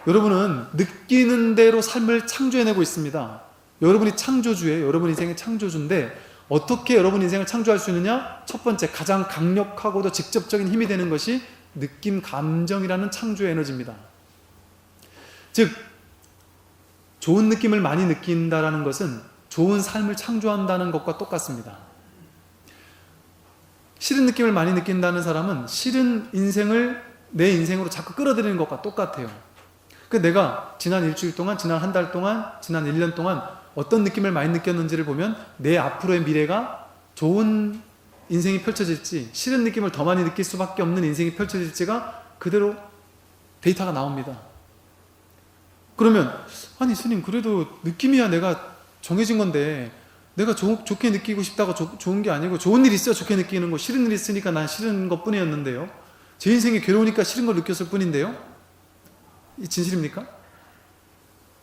여러분은 느끼는 대로 삶을 창조해내고 있습니다. 여러분이 창조주예요. 여러분 인생의 창조주인데 어떻게 여러분 인생을 창조할 수 있느냐? 첫 번째, 가장 강력하고도 직접적인 힘이 되는 것이 느낌, 감정이라는 창조의 에너지입니다. 즉 좋은 느낌을 많이 느낀다는 것은 좋은 삶을 창조한다는 것과 똑같습니다. 싫은 느낌을 많이 느낀다는 사람은 싫은 인생을 내 인생으로 자꾸 끌어들이는 것과 똑같아요. 내가 지난 일주일 동안, 지난 한 달 동안, 지난 1년 동안 어떤 느낌을 많이 느꼈는지를 보면 내 앞으로의 미래가 좋은 인생이 펼쳐질지 싫은 느낌을 더 많이 느낄 수밖에 없는 인생이 펼쳐질지가 그대로 데이터가 나옵니다. 그러면 아니 스님 그래도 느낌이야 내가 정해진 건데 내가 좋게 느끼고 싶다고 좋은 게 아니고 좋은 일이 있어야 좋게 느끼는 거 싫은 일이 있으니까 난 싫은 것 뿐이었는데요. 제 인생이 괴로우니까 싫은 걸 느꼈을 뿐인데요. 이 진실입니까?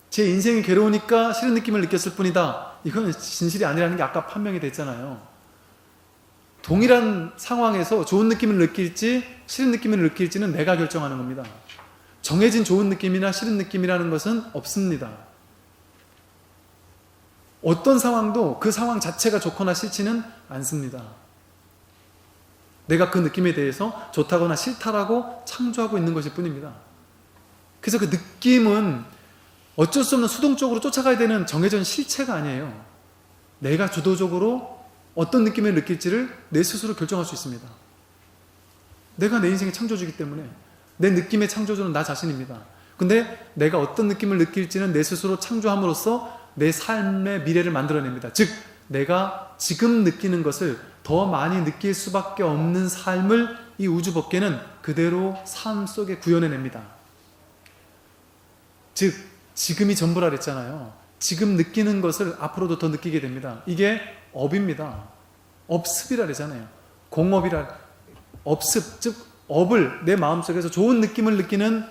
제 인생이 괴로우니까 싫은 느낌을 느꼈을 뿐이다. 이건 진실이 아니라는 게 아까 판명이 됐잖아요. 동일한 상황에서 좋은 느낌을 느낄지 싫은 느낌을 느낄지는 내가 결정하는 겁니다. 정해진 좋은 느낌이나 싫은 느낌이라는 것은 없습니다. 어떤 상황도 그 상황 자체가 좋거나 싫지는 않습니다. 내가 그 느낌에 대해서 좋다거나 싫다라고 창조하고 있는 것일 뿐입니다. 그래서 그 느낌은 어쩔 수 없는 수동적으로 쫓아가야 되는 정해진 실체가 아니에요. 내가 주도적으로 어떤 느낌을 느낄지를 내 스스로 결정할 수 있습니다. 내가 내 인생의 창조주이기 때문에 내 느낌의 창조주는 나 자신입니다. 근데 내가 어떤 느낌을 느낄지는 내 스스로 창조함으로써 내 삶의 미래를 만들어냅니다. 즉 내가 지금 느끼는 것을 더 많이 느낄 수밖에 없는 삶을 이 우주법계는 그대로 삶 속에 구현해냅니다. 즉 지금이 전부라 그랬잖아요. 지금 느끼는 것을 앞으로도 더 느끼게 됩니다. 이게 업입니다. 업습이라 그러잖아요. 공업이라 업습, 즉 업을 내 마음속에서 좋은 느낌을 느끼는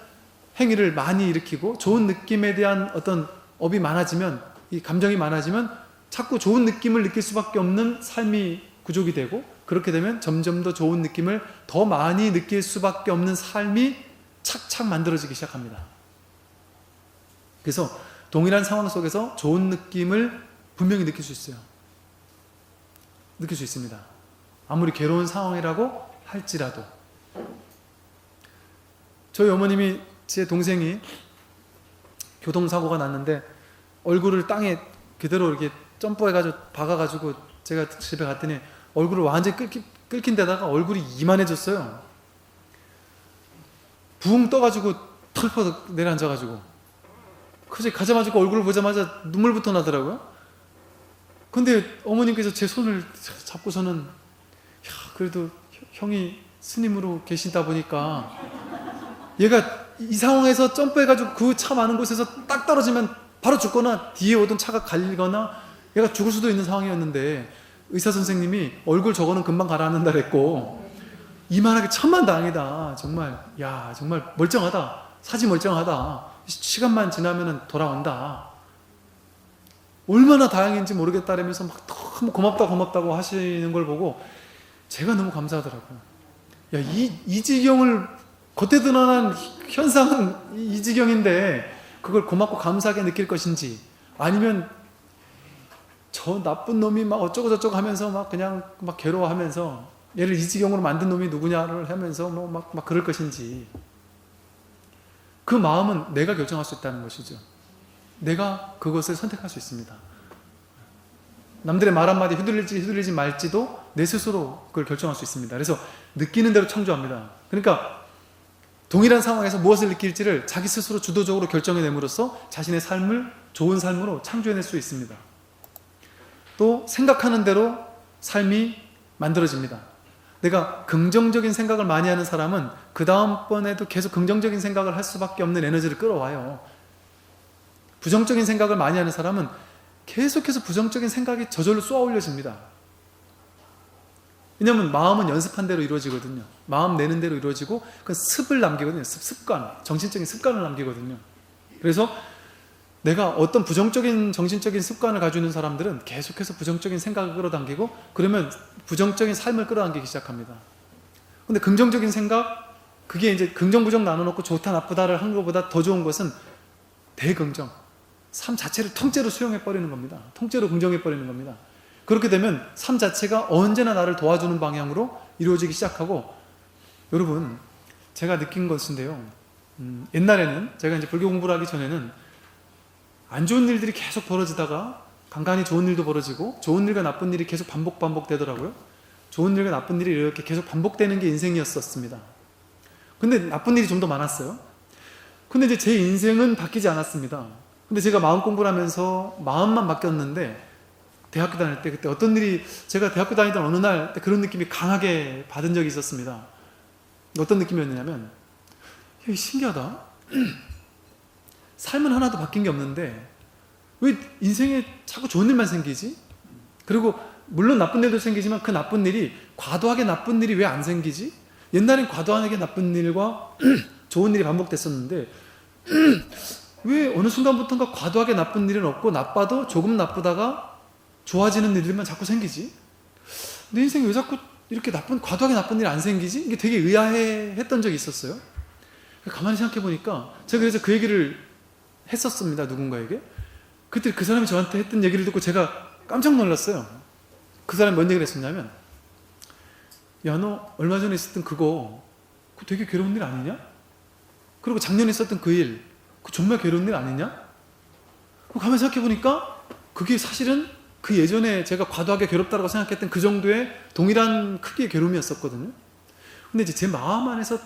행위를 많이 일으키고 좋은 느낌에 대한 어떤 업이 많아지면 이 감정이 많아지면 자꾸 좋은 느낌을 느낄 수밖에 없는 삶이 구족이 되고 그렇게 되면 점점 더 좋은 느낌을 더 많이 느낄 수밖에 없는 삶이 착착 만들어지기 시작합니다. 그래서 동일한 상황 속에서 좋은 느낌을 분명히 느낄 수 있어요. 느낄 수 있습니다. 아무리 괴로운 상황이라고 할지라도. 저희 어머님이 제 동생이 교통사고가 났는데 얼굴을 땅에 그대로 이렇게 점프해가지고 박아가지고 제가 집에 갔더니 얼굴을 완전히 끓긴 데다가 얼굴이 이만해졌어요. 붕 떠가지고 털퍼 내려앉아가지고 그래서 가자마자 얼굴을 보자마자 눈물부터 나더라고요. 근데 어머님께서 제 손을 잡고서는 야, 그래도 형이 스님으로 계시다 보니까 얘가 이 상황에서 점프해가지고 그 차 많은 곳에서 딱 떨어지면 바로 죽거나 뒤에 오던 차가 갈리거나 얘가 죽을 수도 있는 상황이었는데 의사 선생님이 얼굴 저거는 금방 가라앉는다 그랬고 이만하게 천만다행이다. 정말 야 정말 멀쩡하다. 사지 멀쩡하다. 시간만 지나면 돌아온다. 얼마나 다행인지 모르겠다라면서 막 너무 고맙다고 하시는 걸 보고 제가 너무 감사하더라고요. 야, 이 지경을 겉에 드러난 현상은 이 지경인데 그걸 고맙고 감사하게 느낄 것인지 아니면 저 나쁜 놈이 막 어쩌고저쩌고 하면서 막 그냥 막 괴로워하면서 얘를 이 지경으로 만든 놈이 누구냐를 하면서 뭐 막 그럴 것인지 그 마음은 내가 결정할 수 있다는 것이죠. 내가 그것을 선택할 수 있습니다. 남들의 말 한마디 휘둘리지 말지도 내 스스로 그걸 결정할 수 있습니다. 그래서 느끼는 대로 창조합니다. 그러니까 동일한 상황에서 무엇을 느낄지를 자기 스스로 주도적으로 결정해냄으로써 자신의 삶을 좋은 삶으로 창조해낼 수 있습니다. 또 생각하는 대로 삶이 만들어집니다. 내가 긍정적인 생각을 많이 하는 사람은 그 다음번에도 계속 긍정적인 생각을 할 수밖에 없는 에너지를 끌어와요. 부정적인 생각을 많이 하는 사람은 계속해서 부정적인 생각이 저절로 쏘아 올려집니다. 왜냐하면 마음은 연습한 대로 이루어지거든요. 마음 내는 대로 이루어지고 그 습을 남기거든요. 습관, 정신적인 습관을 남기거든요. 그래서 내가 어떤 부정적인 정신적인 습관을 가지고 있는 사람들은 계속해서 부정적인 생각을 끌어당기고 그러면 부정적인 삶을 끌어당기기 시작합니다. 근데 긍정적인 생각, 그게 이제 긍정 부정 나눠놓고 좋다 나쁘다를 한 것보다 더 좋은 것은 대긍정, 삶 자체를 통째로 수용해버리는 겁니다. 통째로 긍정해버리는 겁니다. 그렇게 되면 삶 자체가 언제나 나를 도와주는 방향으로 이루어지기 시작하고, 여러분 제가 느낀 것인데요, 옛날에는 제가 이제 불교 공부를 하기 전에는 안 좋은 일들이 계속 벌어지다가 간간히 좋은 일도 벌어지고 좋은 일과 나쁜 일이 계속 반복되더라고요. 좋은 일과 나쁜 일이 이렇게 계속 반복되는 게 인생이었었습니다. 근데 나쁜 일이 좀 더 많았어요. 근데 이제 제 인생은 바뀌지 않았습니다. 근데 제가 마음 공부를 하면서 마음만 바뀌었는데 대학교 다닐 때 그때 어떤 일이 제가 대학교 다니던 어느 날 그런 느낌이 강하게 받은 적이 있었습니다. 어떤 느낌이었냐면 신기하다. 삶은 하나도 바뀐 게 없는데 왜 인생에 자꾸 좋은 일만 생기지? 그리고 물론 나쁜 일도 생기지만 그 나쁜 일이 과도하게 나쁜 일이 왜 안 생기지? 옛날엔 과도하게 나쁜 일과 좋은 일이 반복됐었는데 왜 어느 순간부터인가 과도하게 나쁜 일은 없고 나빠도 조금 나쁘다가 좋아지는 일들만 자꾸 생기지? 내 인생에 왜 자꾸 이렇게 과도하게 나쁜 일이 안 생기지? 이게 되게 의아해 했던 적이 있었어요. 가만히 생각해 보니까 제가 그래서 그 얘기를 했었습니다. 누군가에게. 그때 그 사람이 저한테 했던 얘기를 듣고 제가 깜짝 놀랐어요. 그 사람이 뭔 얘기를 했었냐면 야, 너 얼마 전에 있었던 그거 되게 괴로운 일 아니냐? 그리고 작년에 있었던 그 일 그거 정말 괴로운 일 아니냐? 가만히 생각해 보니까 그게 사실은 그 예전에 제가 과도하게 괴롭다고 생각했던 그 정도의 동일한 크기의 괴로움이었었거든요. 근데 이제 제 마음 안에서